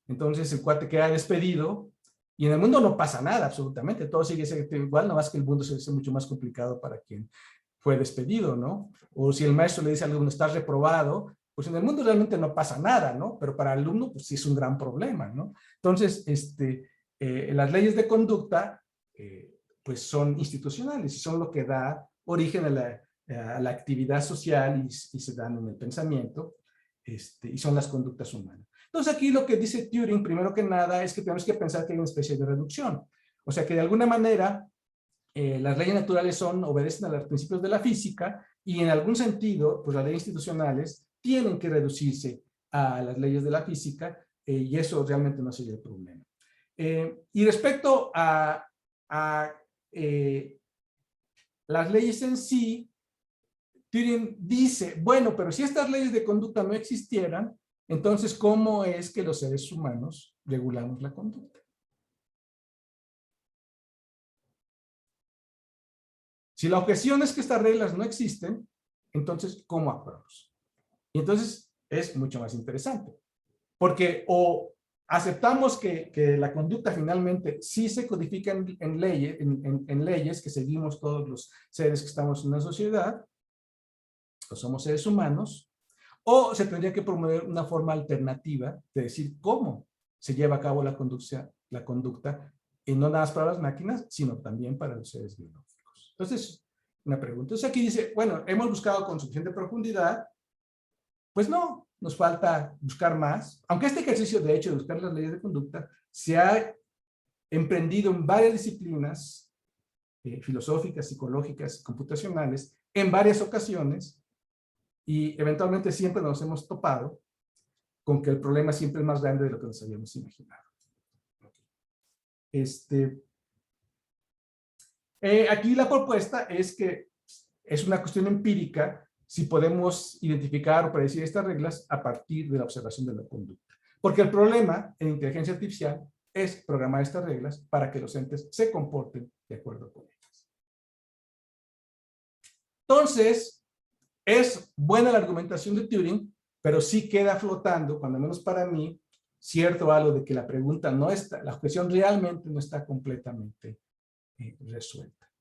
Entonces el cuate queda despedido y en el mundo no pasa nada, absolutamente. Todo sigue siendo igual, nada más que el mundo se hace mucho más complicado para quien fue despedido, ¿no? O si el maestro le dice al alumno: estás reprobado, pues en el mundo realmente no pasa nada, ¿no? Pero para el alumno, pues sí es un gran problema, ¿no? Entonces, las leyes de conducta, pues son institucionales y son lo que da origen a la actividad social y se dan en el pensamiento, y son las conductas humanas. Entonces aquí lo que dice Turing, primero que nada, es que tenemos que pensar que hay una especie de reducción. O sea que de alguna manera las leyes naturales obedecen a los principios de la física, y en algún sentido, pues las leyes institucionales tienen que reducirse a las leyes de la física, y eso realmente no sería el problema. Y respecto a las leyes en sí, Turing dice: bueno, pero si estas leyes de conducta no existieran, entonces, ¿cómo es que los seres humanos regulamos la conducta? Si la objeción es que estas reglas no existen, entonces, ¿cómo actuamos? Y entonces es mucho más interesante, porque o aceptamos que la conducta finalmente sí se codifica en leyes que seguimos todos los seres que estamos en una sociedad, o somos seres humanos, o se tendría que promover una forma alternativa de decir cómo se lleva a cabo la conducta, y no nada más para las máquinas, sino también para los seres biológicos. Entonces, una pregunta. Entonces aquí dice: bueno, ¿hemos buscado con suficiente profundidad? Pues no, nos falta buscar más. Aunque este ejercicio, de hecho, de buscar las leyes de conducta, se ha emprendido en varias disciplinas filosóficas, psicológicas, computacionales, en varias ocasiones, y eventualmente siempre nos hemos topado con que el problema siempre es más grande de lo que nos habíamos imaginado. Aquí la propuesta es que es una cuestión empírica si podemos identificar o predecir estas reglas a partir de la observación de la conducta. Porque el problema en inteligencia artificial es programar estas reglas para que los entes se comporten de acuerdo con ellas. Entonces, es buena la argumentación de Turing, pero sí queda flotando, cuando menos para mí, cierto algo de que la pregunta no está, la objeción realmente no está completamente resuelta.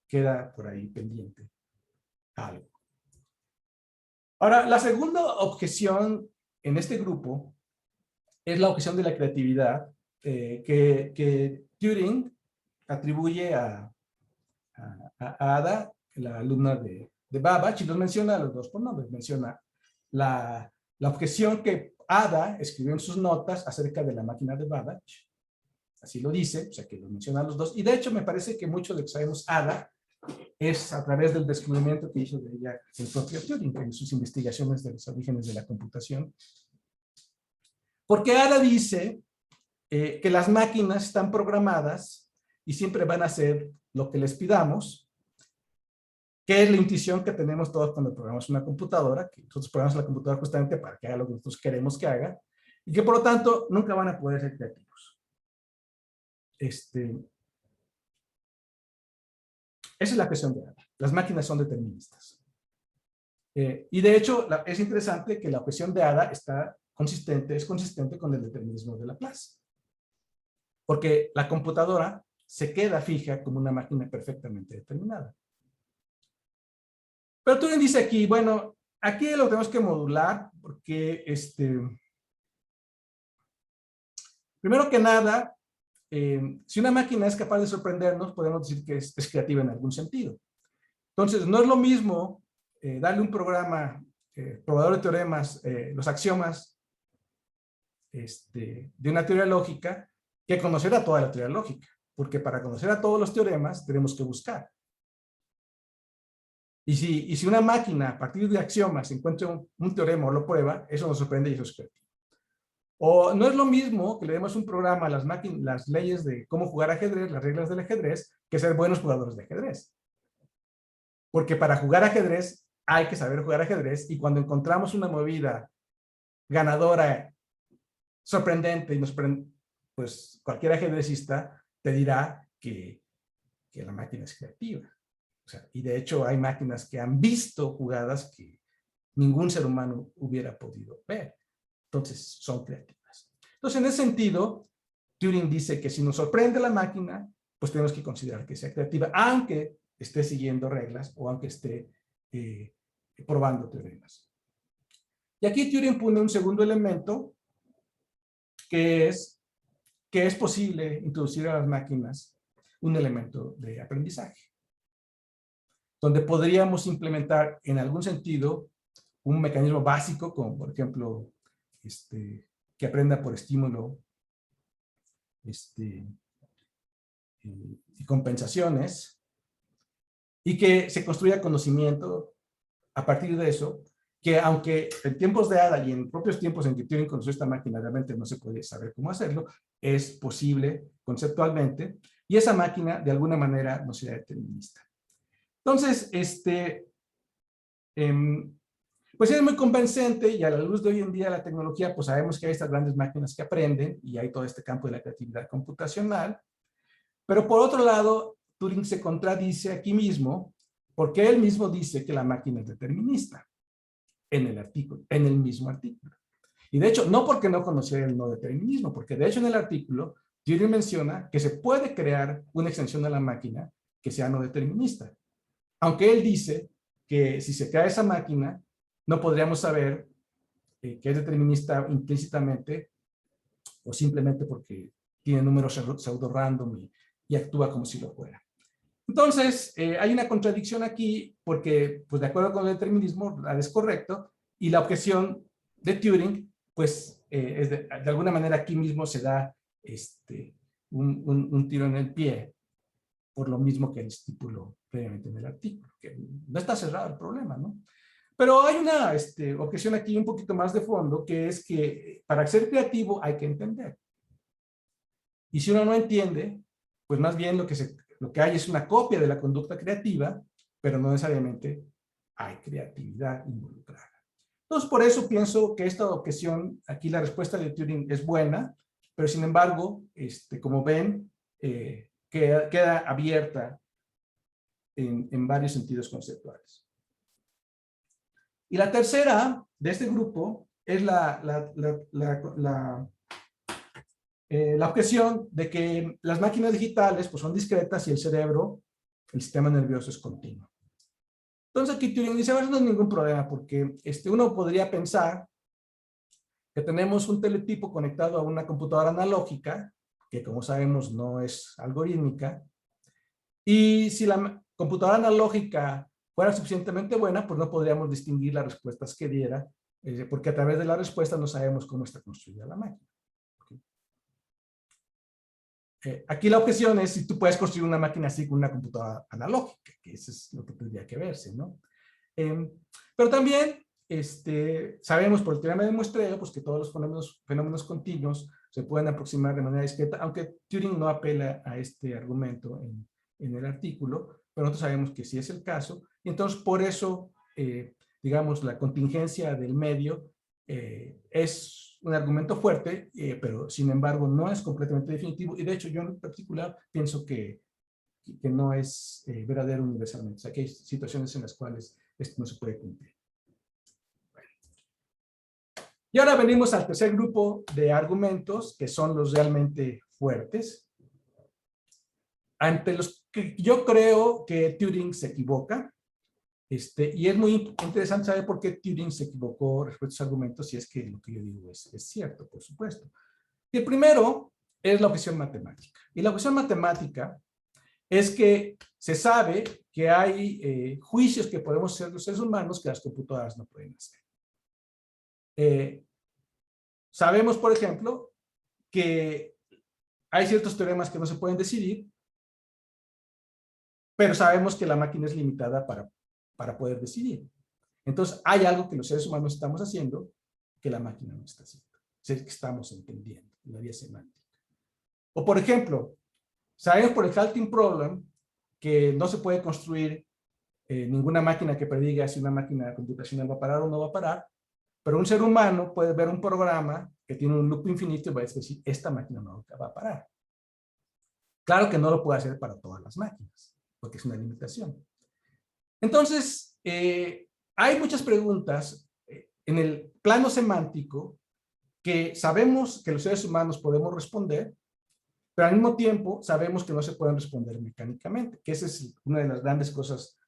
Queda por ahí pendiente algo. Ahora, la segunda objeción en este grupo es la objeción de la creatividad, que Turing atribuye a Ada, la alumna de Babbage, y los menciona a los dos por nombre. Menciona la objeción que Ada escribió en sus notas acerca de la máquina de Babbage, así lo dice, o sea que lo mencionan los dos, y de hecho me parece que mucho de lo que sabemos Ada es a través del descubrimiento que hizo de ella el propio Turing en sus investigaciones de los orígenes de la computación. Porque Ada dice que las máquinas están programadas y siempre van a hacer lo que les pidamos, que es la intuición que tenemos todos cuando programamos una computadora, que nosotros programamos la computadora justamente para que haga lo que nosotros queremos que haga, y que por lo tanto nunca van a poder ser creativos. Esa es la cuestión de Ada. Las máquinas son deterministas. Y de hecho, es interesante que la objeción de Ada es consistente con el determinismo de Laplace. Porque la computadora se queda fija como una máquina perfectamente determinada. Pero Turing dice aquí, bueno, aquí lo tenemos que modular porque, primero que nada, si una máquina es capaz de sorprendernos, podemos decir que es creativa en algún sentido. Entonces, no es lo mismo darle un programa, probador de teoremas, los axiomas de una teoría lógica, que conocer a toda la teoría lógica. Porque para conocer a todos los teoremas, tenemos que buscar. Y si una máquina, a partir de axiomas, encuentra un teorema o lo prueba, eso nos sorprende y eso es creativo. O no es lo mismo que le demos un programa a las leyes de cómo jugar ajedrez, las reglas del ajedrez, que ser buenos jugadores de ajedrez. Porque para jugar ajedrez hay que saber jugar ajedrez, y cuando encontramos una movida ganadora, sorprendente, pues cualquier ajedrecista te dirá que la máquina es creativa. O sea, y de hecho hay máquinas que han visto jugadas que ningún ser humano hubiera podido ver. Entonces son creativas. Entonces, en ese sentido, Turing dice que si nos sorprende la máquina, pues tenemos que considerar que sea creativa, aunque esté siguiendo reglas o aunque esté probando teoremas. Y aquí Turing pone un segundo elemento, que es posible introducir a las máquinas un elemento de aprendizaje, donde podríamos implementar en algún sentido un mecanismo básico, como por ejemplo, que aprenda por estímulo y compensaciones, y que se construya conocimiento a partir de eso, que aunque en tiempos de Ada y en propios tiempos en que Turing conoció esta máquina realmente no se puede saber cómo hacerlo, es posible conceptualmente, y esa máquina de alguna manera no será determinista. Entonces, pues es muy convincente, y a la luz de hoy en día la tecnología, pues sabemos que hay estas grandes máquinas que aprenden y hay todo este campo de la creatividad computacional. Pero por otro lado, Turing se contradice aquí mismo, porque él mismo dice que la máquina es determinista en el mismo artículo. Y de hecho, no porque no conociera el no determinismo, porque de hecho en el artículo Turing menciona que se puede crear una extensión a la máquina que sea no determinista. Aunque él dice que si se crea esa máquina, no podríamos saber que es determinista implícitamente o simplemente porque tiene números pseudo random y actúa como si lo fuera. Entonces, hay una contradicción aquí porque, pues de acuerdo con el determinismo, es correcto, y la objeción de Turing, pues es de alguna manera aquí mismo se da un tiro en el pie, por lo mismo que él estipuló previamente en el artículo, que no está cerrado el problema, ¿no? Pero hay una objeción aquí un poquito más de fondo, que es que para ser creativo hay que entender. Y si uno no entiende, pues más bien lo que hay es una copia de la conducta creativa, pero no necesariamente hay creatividad involucrada. Entonces, por eso pienso que esta objeción, aquí la respuesta de Turing es buena, pero sin embargo, como ven, queda abierta en varios sentidos conceptuales. Y la tercera de este grupo es la objeción de que las máquinas digitales pues, son discretas y el cerebro, el sistema nervioso es continuo. Entonces aquí Turing dice, bueno, no es ningún problema porque uno podría pensar que tenemos un teletipo conectado a una computadora analógica, que como sabemos no es algorítmica, y si la computadora analógica fuera suficientemente buena, pues no podríamos distinguir las respuestas que diera, porque a través de la respuesta no sabemos cómo está construida la máquina. Aquí la objeción es si tú puedes construir una máquina así con una computadora analógica, que eso es lo que tendría que verse, ¿no? Pero también sabemos por el teorema de muestreo pues, que todos los fenómenos continuos se pueden aproximar de manera discreta, aunque Turing no apela a este argumento en el artículo, pero nosotros sabemos que sí es el caso, y entonces por eso, digamos, la contingencia del medio es un argumento fuerte, pero sin embargo no es completamente definitivo, y de hecho yo en particular pienso que no es verdadero universalmente. O sea, que hay situaciones en las cuales esto no se puede cumplir. Bueno. Y ahora venimos al tercer grupo de argumentos, que son los realmente fuertes, ante los que yo creo que Turing se equivoca, y es muy interesante saber por qué Turing se equivocó respecto a esos argumentos, si es que lo que yo digo es cierto, por supuesto. Y el primero es la objeción matemática. Y la objeción matemática es que se sabe que hay juicios que podemos hacer los seres humanos que las computadoras no pueden hacer. Sabemos, por ejemplo, que hay ciertos teoremas que no se pueden decidir, pero sabemos que la máquina es limitada para poder decidir. Entonces, hay algo que los seres humanos estamos haciendo que la máquina no está haciendo. Es que estamos entendiendo la vía semántica. O, por ejemplo, sabemos por el halting problem que no se puede construir ninguna máquina que prediga si una máquina computacional va a parar o no va a parar, pero un ser humano puede ver un programa que tiene un loop infinito y va a decir, esta máquina no va a parar. Claro que no lo puede hacer para todas las máquinas, porque es una limitación. Entonces, hay muchas preguntas en el plano semántico que sabemos que los seres humanos podemos responder, pero al mismo tiempo sabemos que no se pueden responder mecánicamente, que esa es una de las grandes cosas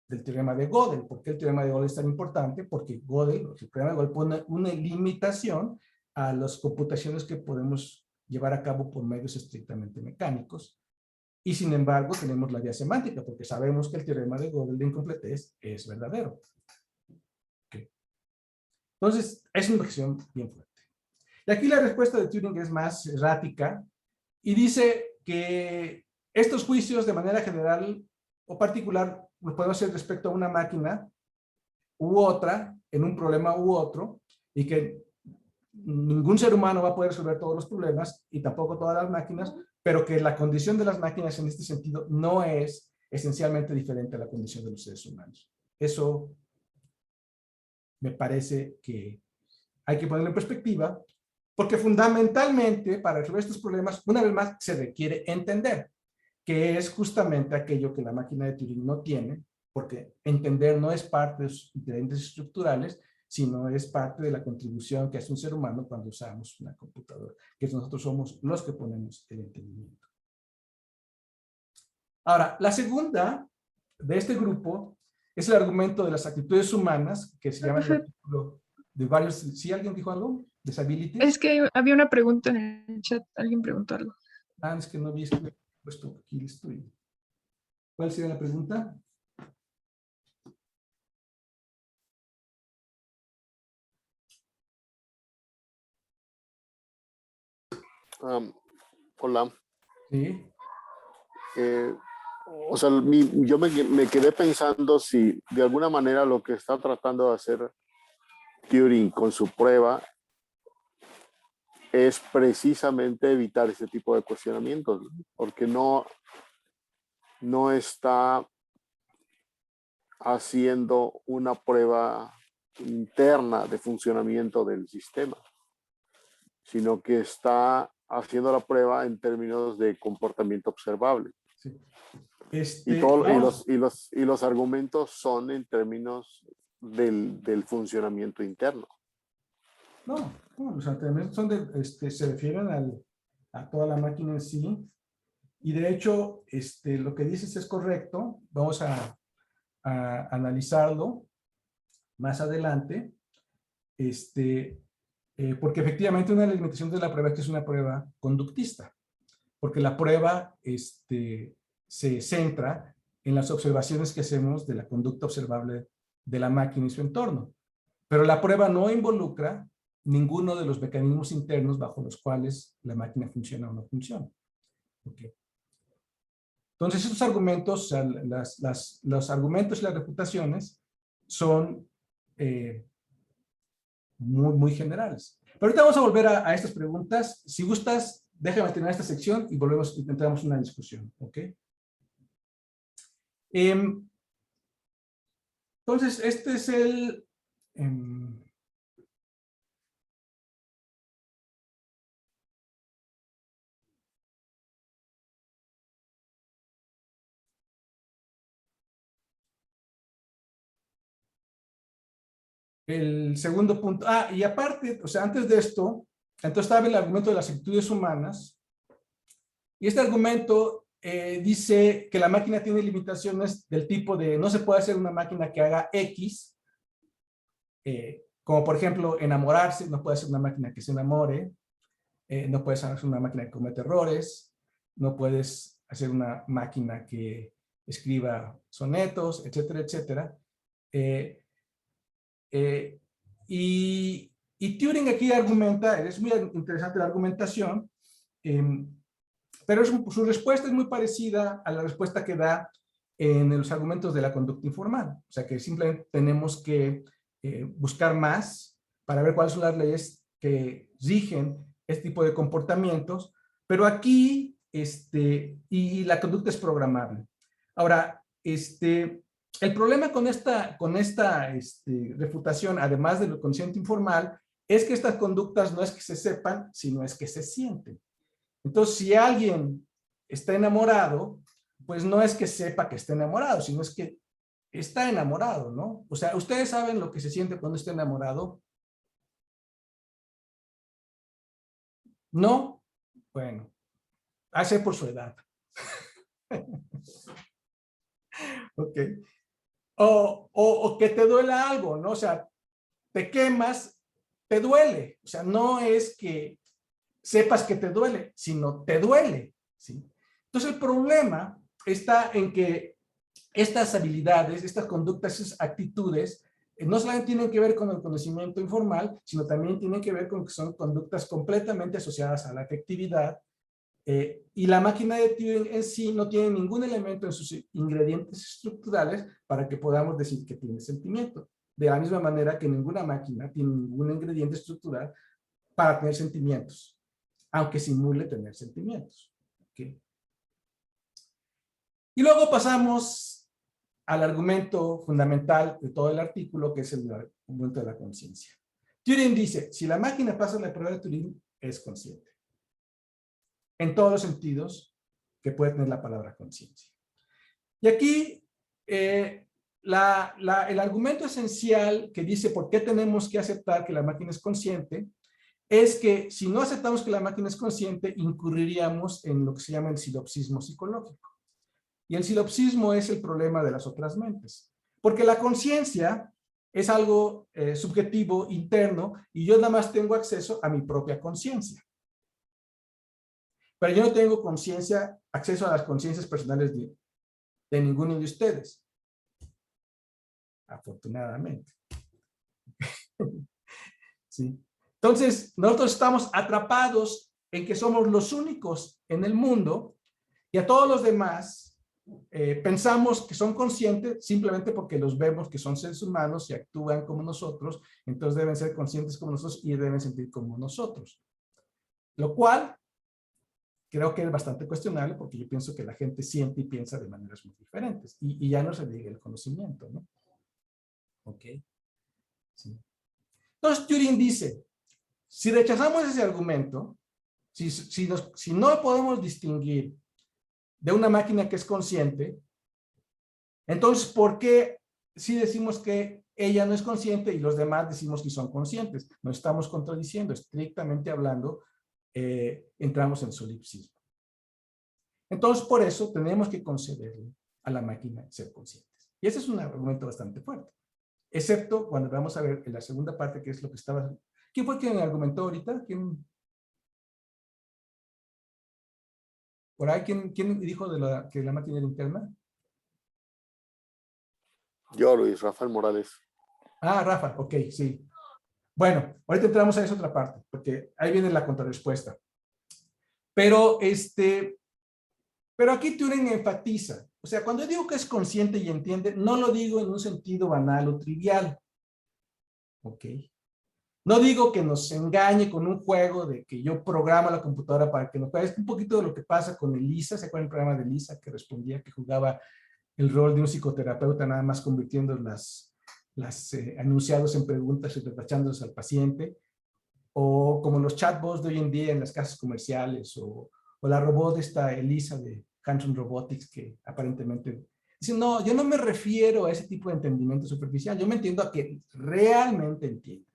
del teorema de Gödel. ¿Por qué el teorema de Gödel es tan importante? Porque el teorema de Gödel pone una limitación a las computaciones que podemos llevar a cabo por medios estrictamente mecánicos, y sin embargo tenemos la vía semántica, porque sabemos que el teorema de Gödel de incompletez es verdadero. Okay. Entonces, es una objeción bien fuerte. Y aquí la respuesta de Turing es más errática, y dice que estos juicios de manera general o particular los podemos hacer respecto a una máquina u otra, en un problema u otro, y que ningún ser humano va a poder resolver todos los problemas, y tampoco todas las máquinas, pero que la condición de las máquinas en este sentido no es esencialmente diferente a la condición de los seres humanos. Eso me parece que hay que ponerlo en perspectiva, porque fundamentalmente para resolver estos problemas, una vez más, se requiere entender, que es justamente aquello que la máquina de Turing no tiene, porque entender no es parte de sus diferentes estructurales, sino es parte de la contribución que hace un ser humano cuando usamos una computadora, que nosotros somos los que ponemos el entendimiento. Ahora, la segunda de este grupo es el argumento de las actitudes humanas, que se llama el artículo de varios... ¿Sí alguien dijo algo? ¿Disabilities? Es que había una pregunta en el chat, alguien preguntó algo. Ah, es que no vi puesto aquí el estudio. ¿Cuál sería la pregunta? Hola. Sí. O sea, yo me quedé pensando si de alguna manera lo que está tratando de hacer Turing con su prueba es precisamente evitar ese tipo de cuestionamientos, porque no está haciendo una prueba interna de funcionamiento del sistema, sino que está haciendo la prueba en términos de comportamiento observable. Sí. Y los argumentos son en términos del funcionamiento interno. No, los argumentos son se refieren a toda la máquina en sí, y de hecho lo que dices es correcto. Vamos a analizarlo más adelante, porque efectivamente una de las limitaciones de la prueba es que es una prueba conductista, porque la prueba se centra en las observaciones que hacemos de la conducta observable de la máquina y su entorno, pero la prueba no involucra ninguno de los mecanismos internos bajo los cuales la máquina funciona o no funciona. ¿Ok? Entonces, estos argumentos, o sea, los argumentos y las refutaciones son muy generales. Pero ahorita vamos a volver a estas preguntas. Si gustas, déjame terminar esta sección y volvemos y entramos en una discusión. ¿Ok? Entonces, este es el... el segundo punto. Ah, y aparte, o sea, antes de esto, entonces estaba el argumento de las actitudes humanas. Y este argumento dice que la máquina tiene limitaciones del tipo de no se puede hacer una máquina que haga X, como por ejemplo enamorarse, no puede ser una máquina que se enamore, no puedes hacer una máquina que comete errores, no puedes hacer una máquina que escriba sonetos, etcétera, etcétera. Y Turing aquí argumenta, es muy interesante la argumentación, pero su respuesta es muy parecida a la respuesta que da en los argumentos de la conducta informal. O sea que simplemente tenemos que buscar más para ver cuáles son las leyes que rigen este tipo de comportamientos, pero aquí, y la conducta es programable. Ahora, el problema con esta refutación, además de lo consciente informal, es que estas conductas no es que se sepan, sino es que se sienten. Entonces, si alguien está enamorado, pues no es que sepa que está enamorado, sino es que está enamorado, ¿no? O sea, ¿ustedes saben lo que se siente cuando está enamorado? ¿No? Bueno, hace por su edad. Ok. O que te duela algo, ¿no? O sea, te quemas, te duele. O sea, no es que sepas que te duele, sino te duele, ¿sí? Entonces el problema está en que estas habilidades, estas conductas, estas actitudes, no solamente tienen que ver con el conocimiento informal, sino también tienen que ver con que son conductas completamente asociadas a la afectividad, y la máquina de Turing en sí no tiene ningún elemento en sus ingredientes estructurales para que podamos decir que tiene sentimiento. De la misma manera que ninguna máquina tiene ningún ingrediente estructural para tener sentimientos, aunque simule tener sentimientos. ¿Okay? Y luego pasamos al argumento fundamental de todo el artículo, que es el argumento de la conciencia. Turing dice, si la máquina pasa la prueba de Turing, es consciente. En todos los sentidos que puede tener la palabra conciencia. Y aquí, el argumento esencial que dice por qué tenemos que aceptar que la máquina es consciente, es que si no aceptamos que la máquina es consciente, incurriríamos en lo que se llama el silopsismo psicológico. Y el silopsismo es el problema de las otras mentes. Porque la conciencia es algo subjetivo, interno, y yo nada más tengo acceso a mi propia conciencia. Pero yo no tengo acceso a las conciencias personales de ninguno de ustedes. Afortunadamente. ¿Sí? Entonces, nosotros estamos atrapados en que somos los únicos en el mundo y a todos los demás pensamos que son conscientes simplemente porque los vemos que son seres humanos y actúan como nosotros, entonces deben ser conscientes como nosotros y deben sentir como nosotros. Lo cual creo que es bastante cuestionable porque yo pienso que la gente siente y piensa de maneras muy diferentes y ya no se diga el conocimiento, ¿no? Ok. Sí. Entonces Turing dice, si rechazamos ese argumento, si no podemos distinguir de una máquina que es consciente, entonces ¿por qué si decimos que ella no es consciente y los demás decimos que son conscientes? Nos estamos contradiciendo, estrictamente hablando, entramos en solipsismo. Entonces, por eso tenemos que concederle a la máquina ser conscientes. Y ese es un argumento bastante fuerte. Excepto cuando vamos a ver en la segunda parte, que es lo que estaba... ¿Quién fue quien argumentó ahorita? ¿Quién? ¿Por ahí quién dijo que la máquina era interna? Yo, Luis Rafael Morales. Ah, Rafa, ok, sí. Bueno, ahorita entramos a esa otra parte, porque ahí viene la contrarrespuesta. Pero Pero aquí Turing enfatiza. O sea, cuando digo que es consciente y entiende, no lo digo en un sentido banal o trivial. ¿Ok? No digo que nos engañe con un juego de que yo programo la computadora para que nos juegue. Es un poquito de lo que pasa con Elisa. ¿Se acuerdan el programa de Elisa que respondía, que jugaba el rol de un psicoterapeuta, nada más convirtiendo las enunciados en preguntas y despachándolos al paciente? O como los chatbots de hoy en día en las casas comerciales, o la robot esta Elisa de Hanson Robotics, que aparentemente dice, no, yo no me refiero a ese tipo de entendimiento superficial, yo me entiendo a que realmente entiendo.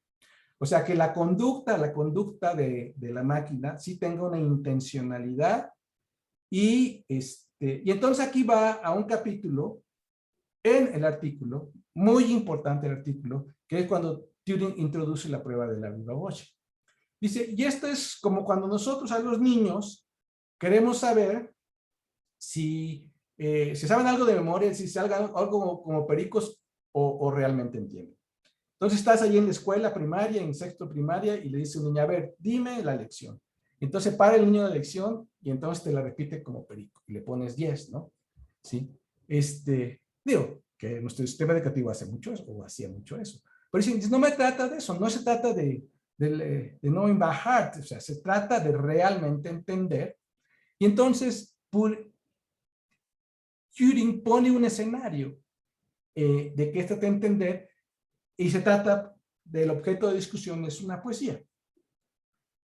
O sea, que la conducta de la máquina sí tenga una intencionalidad y entonces aquí va a un capítulo en el artículo, muy importante el artículo, que es cuando Turing introduce la prueba de la viva voce. Dice, y esto es como cuando nosotros a los niños queremos saber si saben algo de memoria, si salgan algo como pericos o realmente entienden. Entonces estás ahí en la escuela primaria, en sexto primaria, y le dice a un niño, a ver, dime la lección. Entonces para el niño la lección y entonces te la repite como perico y le pones 10, ¿no? ¿Sí? Digo, que nuestro sistema educativo hace mucho eso, o hacía mucho eso. Pero dice, no me trata de eso, no se trata de knowing by heart, o sea, se trata de realmente entender. Y entonces Turing pone un escenario de que trata de entender, y se trata del objeto de discusión, es una poesía.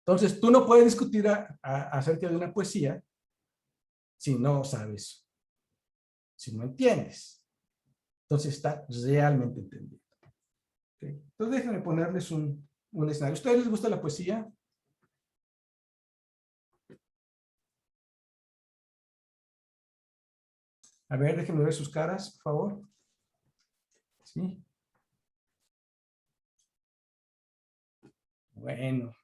Entonces, tú no puedes discutir acerca de una poesía si no sabes, si no entiendes. Entonces, está realmente entendido. ¿Okay? Entonces, déjenme ponerles un escenario. ¿A ustedes les gusta la poesía? A ver, déjenme ver sus caras, por favor. ¿Sí? Bueno.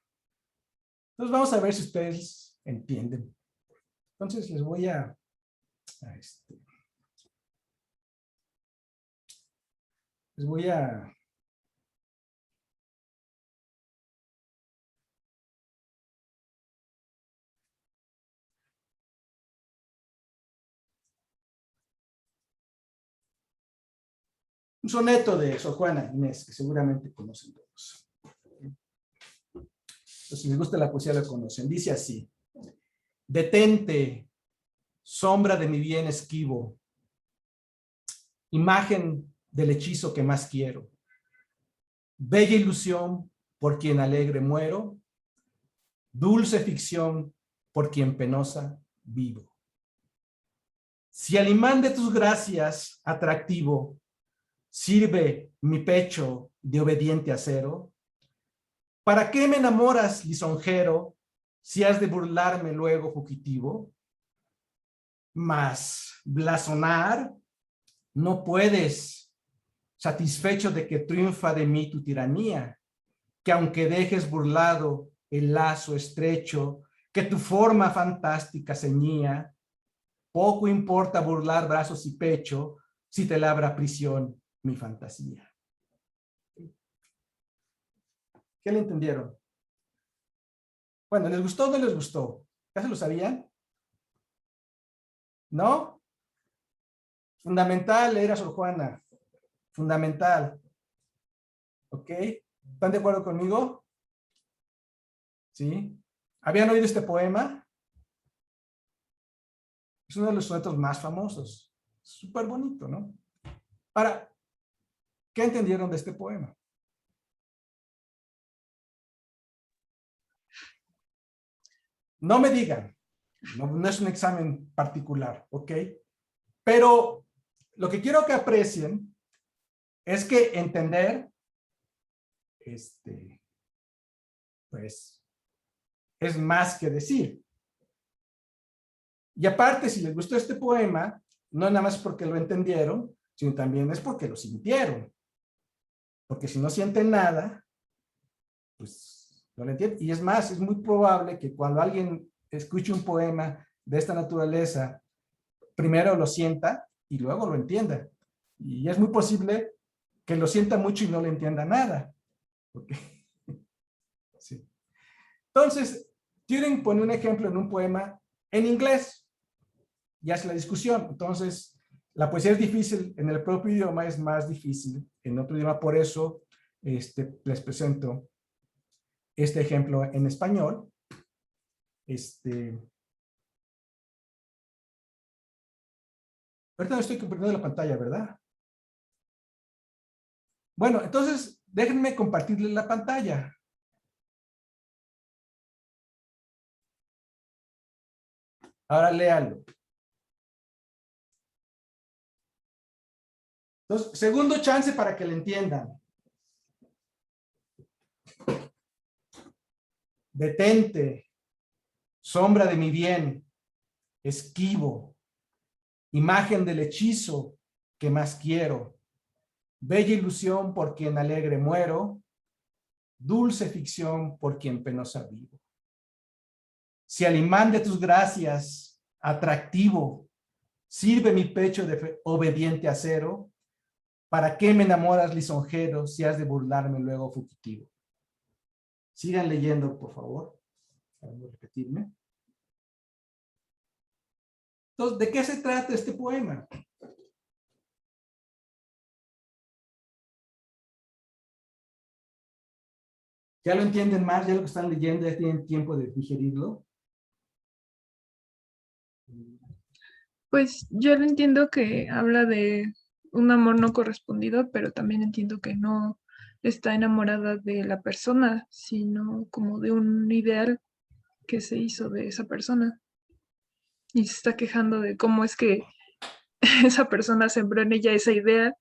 Entonces, vamos a ver si ustedes entienden. Entonces, les voy a un soneto de Sor Juana Inés, que seguramente conocen todos. Entonces, si les gusta la poesía, la conocen. Dice así: detente, sombra de mi bien esquivo, imagen del hechizo que más quiero, bella ilusión por quien alegre muero, dulce ficción por quien penosa vivo. Si al imán de tus gracias atractivo sirve mi pecho de obediente acero, ¿para qué me enamoras, lisonjero, si has de burlarme luego fugitivo? Mas blasonar no puedes, satisfecho de que triunfa de mí tu tiranía, que aunque dejes burlado el lazo estrecho que tu forma fantástica ceñía, poco importa burlar brazos y pecho si te labra prisión mi fantasía. ¿Qué le entendieron? Bueno, ¿les gustó o no les gustó? ¿Ya se lo sabían? ¿No? Fundamental era Sor Juana. Fundamental. ¿Ok? ¿Están de acuerdo conmigo? ¿Sí? ¿Habían oído este poema? Es uno de los sonetos más famosos. Súper bonito, ¿no? Ahora, ¿qué entendieron de este poema? No me digan. No es un examen particular, ¿ok? Pero lo que quiero que aprecien es que entender, pues, es más que decir. Y aparte, si les gustó este poema, no nada más porque lo entendieron, sino también es porque lo sintieron. Porque si no sienten nada, pues no lo entienden. Y es más, es muy probable que cuando alguien escuche un poema de esta naturaleza, primero lo sienta y luego lo entienda. Y es muy posible que lo sienta mucho y no le entienda nada. ¿Okay? Sí. Entonces, Turing pone un ejemplo en un poema en inglés. ya es la discusión. Entonces, la poesía es difícil en el propio idioma, es más difícil en otro idioma. Por eso les presento este ejemplo en español. Ahorita no estoy compartiendo la pantalla, ¿verdad? Bueno, entonces déjenme compartirles la pantalla. Ahora léanlo. Entonces, segundo chance para que le entiendan. Detente, sombra de mi bien, esquivo, imagen del hechizo que más quiero, bella ilusión por quien alegre muero, dulce ficción por quien penosa vivo. Si al imán de tus gracias, atractivo, sirve mi pecho de obediente acero, ¿para qué me enamoras lisonjero si has de burlarme luego fugitivo? Sigan leyendo, por favor. Para no repetirme. Entonces, ¿de qué se trata este poema? ¿Ya lo entienden más? ¿Ya lo que están leyendo ya tienen tiempo de digerirlo? Pues yo lo entiendo que habla de un amor no correspondido, pero también entiendo que no está enamorada de la persona, sino como de un ideal que se hizo de esa persona. Y se está quejando de cómo es que esa persona sembró en ella esa idea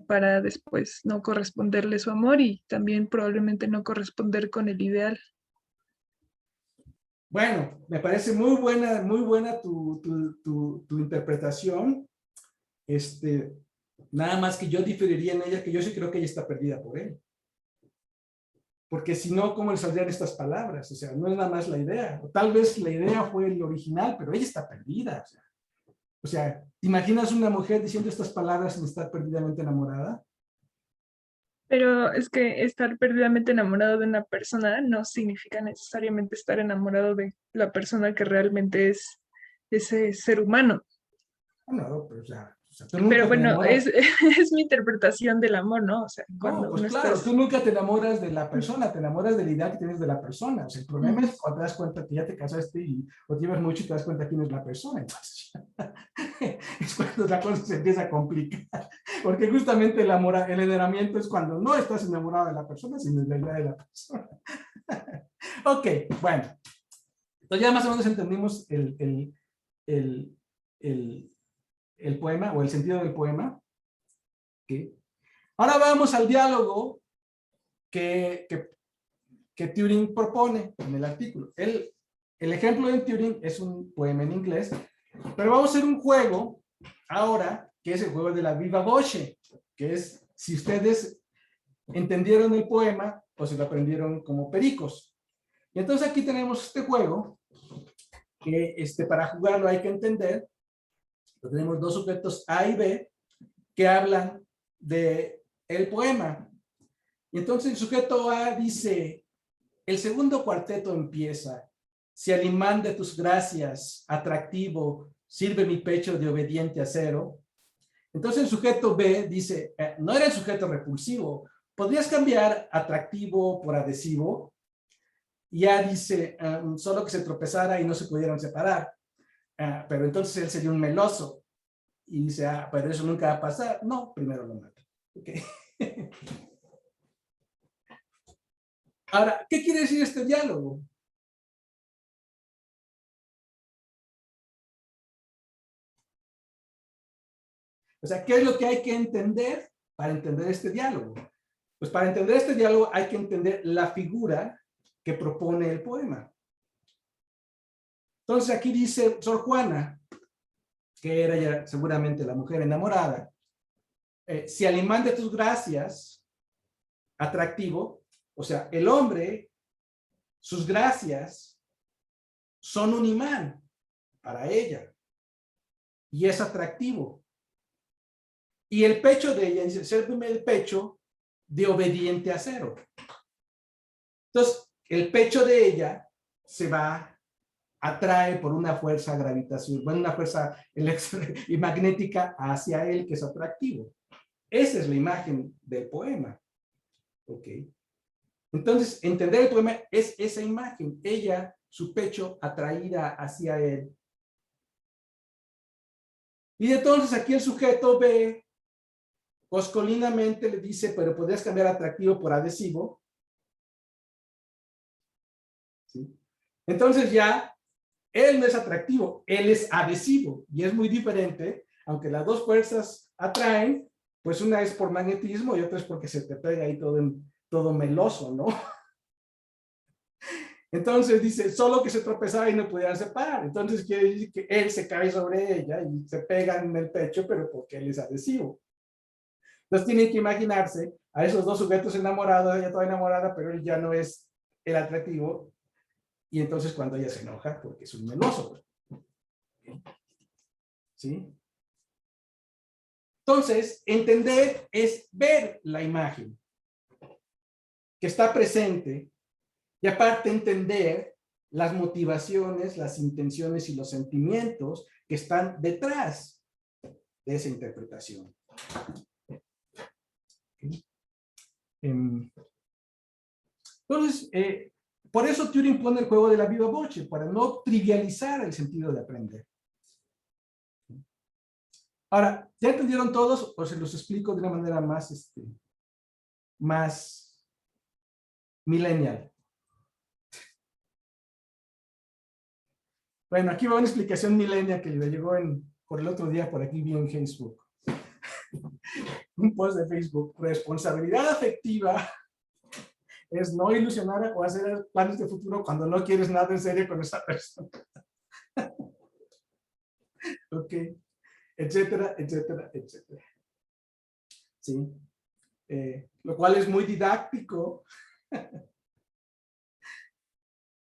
para después no corresponderle su amor y también probablemente no corresponder con el ideal. Bueno, me parece muy buena tu interpretación. Nada más que yo diferiría en ella, que yo sí creo que ella está perdida por él. Porque si no, ¿cómo le saldrían estas palabras? O sea, no es nada más la idea. O tal vez la idea fue el original, pero ella está perdida. O sea, ¿te imaginas una mujer diciendo estas palabras sin estar perdidamente enamorada? Pero es que estar perdidamente enamorado de una persona no significa necesariamente estar enamorado de la persona que realmente es ese ser humano. No, pero o sea, tú nunca Pero te bueno, enamoras. es mi interpretación del amor, ¿no? O sea, No, cuando pues uno claro, estás... tú nunca te enamoras de la persona, te enamoras de la idea que tienes de la persona. O sea, el problema Ujú. es cuando te das cuenta que ya te casaste o llevas mucho y te das cuenta quién es la persona. Entonces, es cuando la cosa se empieza a complicar. Porque justamente el enamoramiento es cuando no estás enamorado de la persona, sino de la idea de la persona. Ok, bueno. Entonces ya más o menos entendimos el poema o el sentido del poema. ¿Okay? Ahora vamos al diálogo que Turing propone en el artículo. El ejemplo de Turing es un poema en inglés, pero vamos a hacer un juego ahora, que es el juego de la viva voce, que es si ustedes entendieron el poema o si lo aprendieron como pericos. Y entonces aquí tenemos este juego, que para jugarlo hay que entender, tenemos dos sujetos A y B, que hablan de el poema. Y entonces el sujeto A dice: el segundo cuarteto empieza: si al imán de tus gracias, atractivo, sirve mi pecho de obediente acero. Entonces el sujeto B dice: no era el sujeto repulsivo, ¿podrías cambiar atractivo por adhesivo? Y ya dice: solo que se tropezara y no se pudieran separar. Pero entonces él sería un meloso. Y dice: pero eso nunca va a pasar. No, primero lo mato. Okay. Ahora, ¿qué quiere decir este diálogo? O sea, ¿qué es lo que hay que entender para entender este diálogo? Pues para entender este diálogo hay que entender la figura que propone el poema. Entonces aquí dice Sor Juana, que era ya seguramente la mujer enamorada: si al imán de tus gracias, atractivo, o sea, el hombre, sus gracias son un imán para ella y es atractivo. Y el pecho de ella, dice, sérveme el pecho de obediente acero. Entonces, el pecho de ella se va atrae por una fuerza gravitacional, bueno, una fuerza y magnética hacia él que es atractivo. Esa es la imagen del poema. ¿Ok? Entonces, entender el poema es esa imagen, ella, su pecho atraída hacia él. Y entonces aquí el sujeto ve, coscolinamente le dice, pero podrías cambiar atractivo por adhesivo. ¿Sí? Entonces ya, él no es atractivo, él es adhesivo. Y es muy diferente, aunque las dos fuerzas atraen, pues una es por magnetismo y otra es porque se te pega ahí todo meloso, ¿no? Entonces dice, solo que se tropezaba y no pudieran separar. Entonces quiere decir que él se cae sobre ella y se pegan en el pecho, pero porque él es adhesivo. Entonces tienen que imaginarse a esos dos sujetos enamorados, ella toda enamorada, pero él ya no es el atractivo. Y entonces cuando ella se enoja, porque es un meloso. ¿Sí? Entonces, entender es ver la imagen que está presente y aparte entender las motivaciones, las intenciones y los sentimientos que están detrás de esa interpretación. Entonces, por eso Turing pone el juego de la viva voce, para no trivializar el sentido de aprender. Ahora, ¿ya entendieron todos o se los explico de una manera más millennial? Bueno, aquí va una explicación millennial que le llegó por el otro día, por aquí vi en Facebook. Un post de Facebook. Responsabilidad afectiva es no ilusionar o hacer planes de futuro cuando no quieres nada en serio con esa persona. Ok. Etcétera, etcétera, etcétera. ¿Sí? Lo cual es muy didáctico.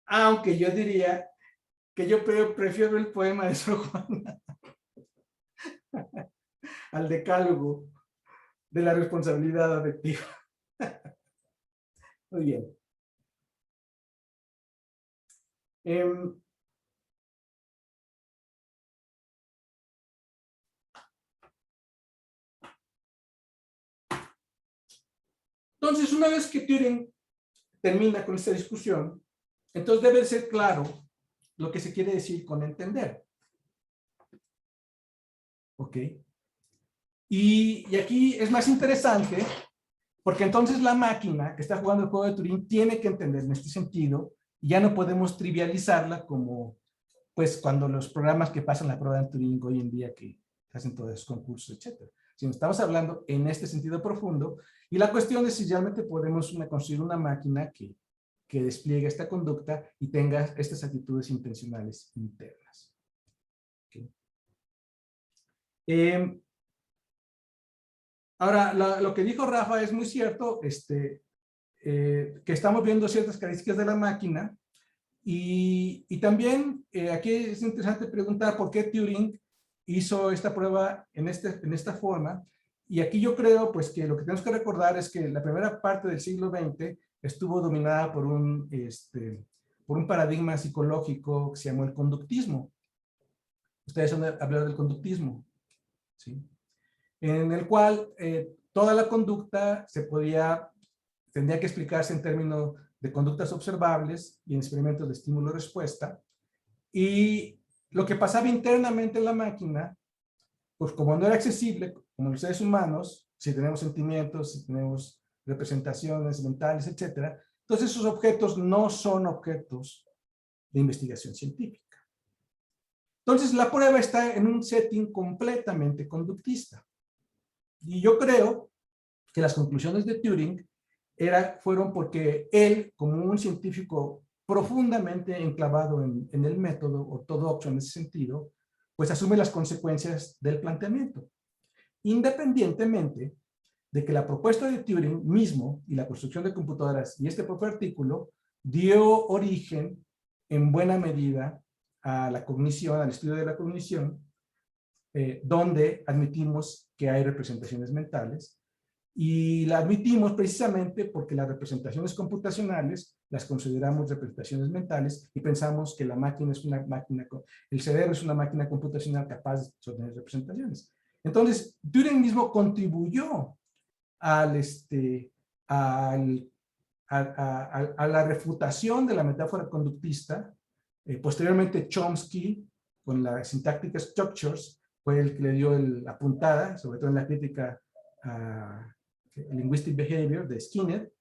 Aunque yo diría que yo prefiero el poema de Sor Juana al decálogo de la responsabilidad afectiva. Muy bien. Entonces, una vez que Turing termina con esta discusión, entonces debe ser claro lo que se quiere decir con entender. ¿Ok? Y aquí es más interesante, porque entonces la máquina que está jugando el juego de Turing tiene que entender en este sentido, y ya no podemos trivializarla como, pues, cuando los programas que pasan la prueba de Turing hoy en día que hacen todos esos concursos, etcétera. Sino estamos hablando en este sentido profundo, y la cuestión es si realmente podemos construir una máquina que despliegue esta conducta y tenga estas actitudes intencionales internas. ¿Okay? Ahora, lo que dijo Rafa es muy cierto, que estamos viendo ciertas características de la máquina, y también aquí es interesante preguntar por qué Turing hizo esta prueba en esta forma, y aquí yo creo pues que lo que tenemos que recordar es que la primera parte del siglo XX estuvo dominada por un paradigma psicológico que se llamó el conductismo. Ustedes han hablado del conductismo, ¿sí? En el cual toda la conducta tendría que explicarse en términos de conductas observables y en experimentos de estímulo-respuesta. Y lo que pasaba internamente en la máquina, pues como no era accesible, como los seres humanos, si tenemos sentimientos, si tenemos representaciones mentales, etcétera, entonces esos objetos no son objetos de investigación científica. Entonces la prueba está en un setting completamente conductista. Y yo creo que las conclusiones de Turing fueron porque él, como un científico profundamente enclavado en el método ortodoxo en ese sentido, pues asume las consecuencias del planteamiento, independientemente de que la propuesta de Turing mismo y la construcción de computadoras y este propio artículo dio origen en buena medida a la cognición, al estudio de la cognición, donde admitimos que hay representaciones mentales, Y la admitimos precisamente porque las representaciones computacionales las consideramos representaciones mentales y pensamos que la máquina es una máquina, el cerebro es una máquina computacional capaz de sostener representaciones. Entonces, Turing mismo contribuyó al, a la refutación de la metáfora conductista. Posteriormente, Chomsky, con la sintáctica structures, fue el que le dio la puntada, sobre todo en la crítica a Linguistic Behavior de Skinner,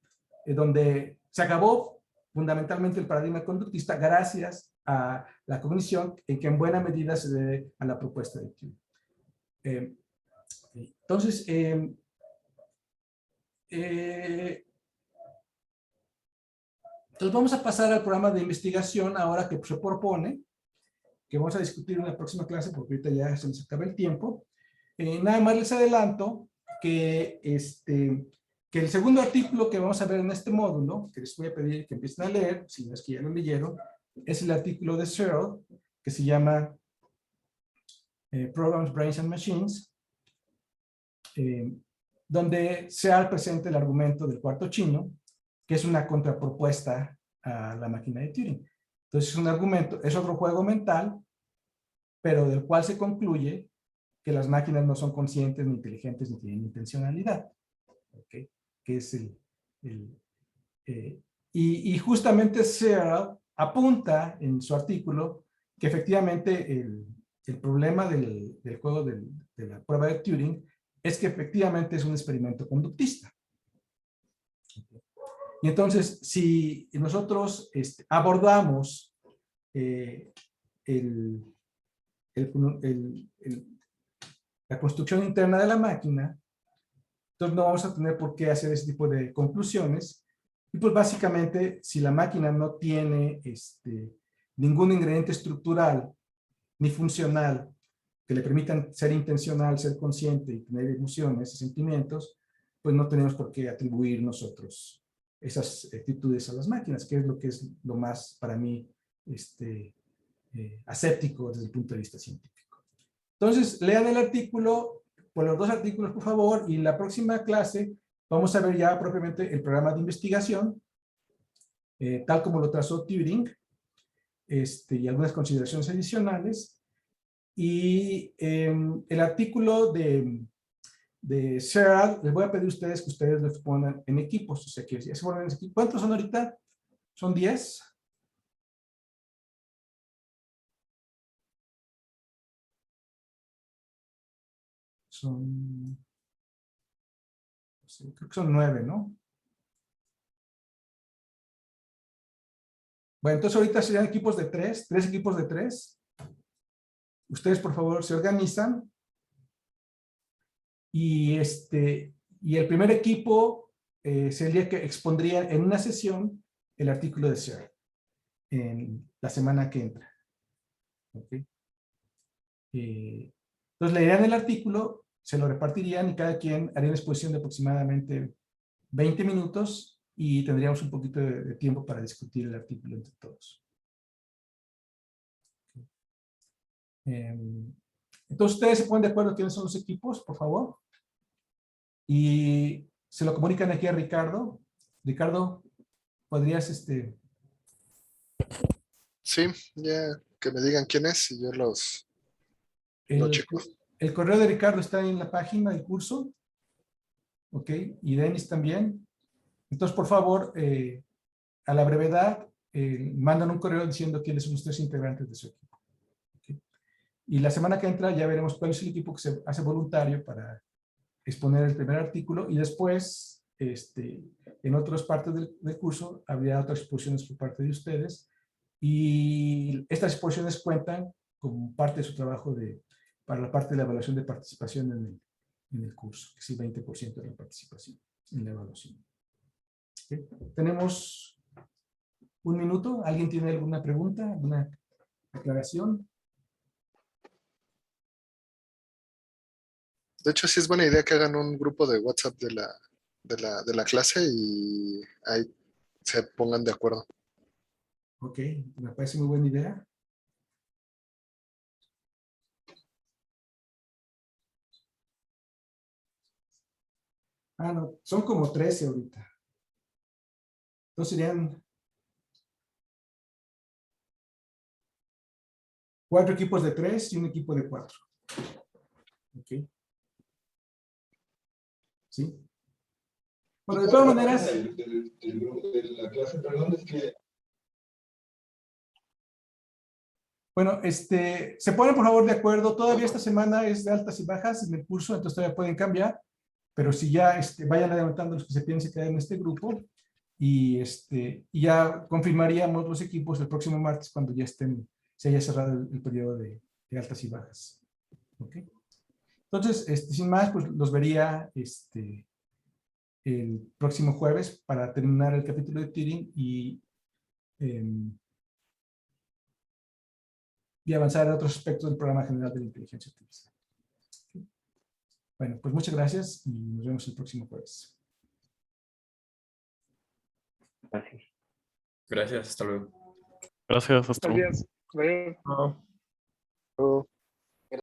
donde se acabó fundamentalmente el paradigma conductista gracias a la cognición, en que en buena medida se debe a la propuesta de Turing. Entonces, vamos a pasar al programa de investigación ahora que se propone, que vamos a discutir en la próxima clase, porque ahorita ya se nos acaba el tiempo. Nada más les adelanto que, que el segundo artículo que vamos a ver en este módulo, que les voy a pedir que empiecen a leer, si no es que ya lo leyeron, es el artículo de Searle, que se llama Programs, Brains and Machines, donde Searle presenta el argumento del cuarto chino, que es una contrapropuesta a la máquina de Turing. Entonces es un argumento, es otro juego mental, pero del cual se concluye que las máquinas no son conscientes, ni inteligentes, ni tienen intencionalidad. ¿Okay? Que es y justamente Searle apunta en su artículo que efectivamente el problema del juego de la prueba de Turing es que efectivamente es un experimento conductista. ¿Okay? Y entonces, si nosotros abordamos la construcción interna de la máquina, entonces no vamos a tener por qué hacer ese tipo de conclusiones. Y pues básicamente, si la máquina no tiene ningún ingrediente estructural ni funcional que le permitan ser intencional, ser consciente y tener emociones y sentimientos, pues no tenemos por qué atribuir nosotros esas actitudes a las máquinas, que es lo más para mí aséptico desde el punto de vista científico. Entonces, lean el artículo, por los dos artículos, por favor, y en la próxima clase vamos a ver ya propiamente el programa de investigación, tal como lo trazó Turing, y algunas consideraciones adicionales. Y el artículo de Searle, les voy a pedir a ustedes que ustedes lo expongan en equipos, o sea que ya se ponen en equipos. ¿Cuántos son ahorita? ¿Son 10? Son, creo que son 9, ¿no? Bueno, entonces ahorita serían equipos de 3 equipos de 3. Ustedes, por favor, se organizan. Y, y el primer equipo sería que expondría en una sesión el artículo de Searle en la semana que entra. ¿Okay? Entonces leerían el artículo, se lo repartirían y cada quien haría una exposición de aproximadamente 20 minutos y tendríamos un poquito de tiempo para discutir el artículo entre todos. Entonces ustedes se ponen de acuerdo quiénes son los equipos, por favor. Y se lo comunican aquí a Ricardo. Ricardo, ¿podrías Sí, ya que me digan quién es y yo lo checo. El correo de Ricardo está en la página del curso. Ok, y Denis también. Entonces, por favor, a la brevedad, mandan un correo diciendo quiénes son los 3 integrantes de su equipo. Okay. Y la semana que entra ya veremos cuál es el equipo que se hace voluntario para exponer el primer artículo y después, en otras partes del curso, habría otras exposiciones por parte de ustedes y estas exposiciones cuentan como parte de su trabajo para la parte de la evaluación de participación en el curso, que es el 20% de la participación en la evaluación. ¿Okay? Tenemos un minuto. ¿Alguien tiene alguna pregunta, alguna aclaración? De hecho, sí es buena idea que hagan un grupo de WhatsApp de la clase y ahí se pongan de acuerdo. Ok, me parece muy buena idea. Ah, no, son como 13 ahorita. Entonces serían 4 equipos de 3 y un equipo de 4. Ok. ¿Sí? Bueno, de todas maneras. Del grupo de la clase, perdón, es que. Bueno, se ponen por favor de acuerdo. Todavía esta semana es de altas y bajas en el curso, entonces todavía pueden cambiar. Pero si ya vayan adelantando los que se piensen quedar en este grupo. Y ya confirmaríamos los equipos el próximo martes cuando ya se haya cerrado el periodo de altas y bajas. ¿Ok? Entonces, sin más, pues los vería el próximo jueves para terminar el capítulo de Turing y avanzar en otros aspectos del programa general de la inteligencia artificial. ¿Ok? Bueno, pues muchas gracias y nos vemos el próximo jueves. Gracias. Gracias, hasta luego. Gracias, hasta luego. Gracias. Adiós. Chao. Pero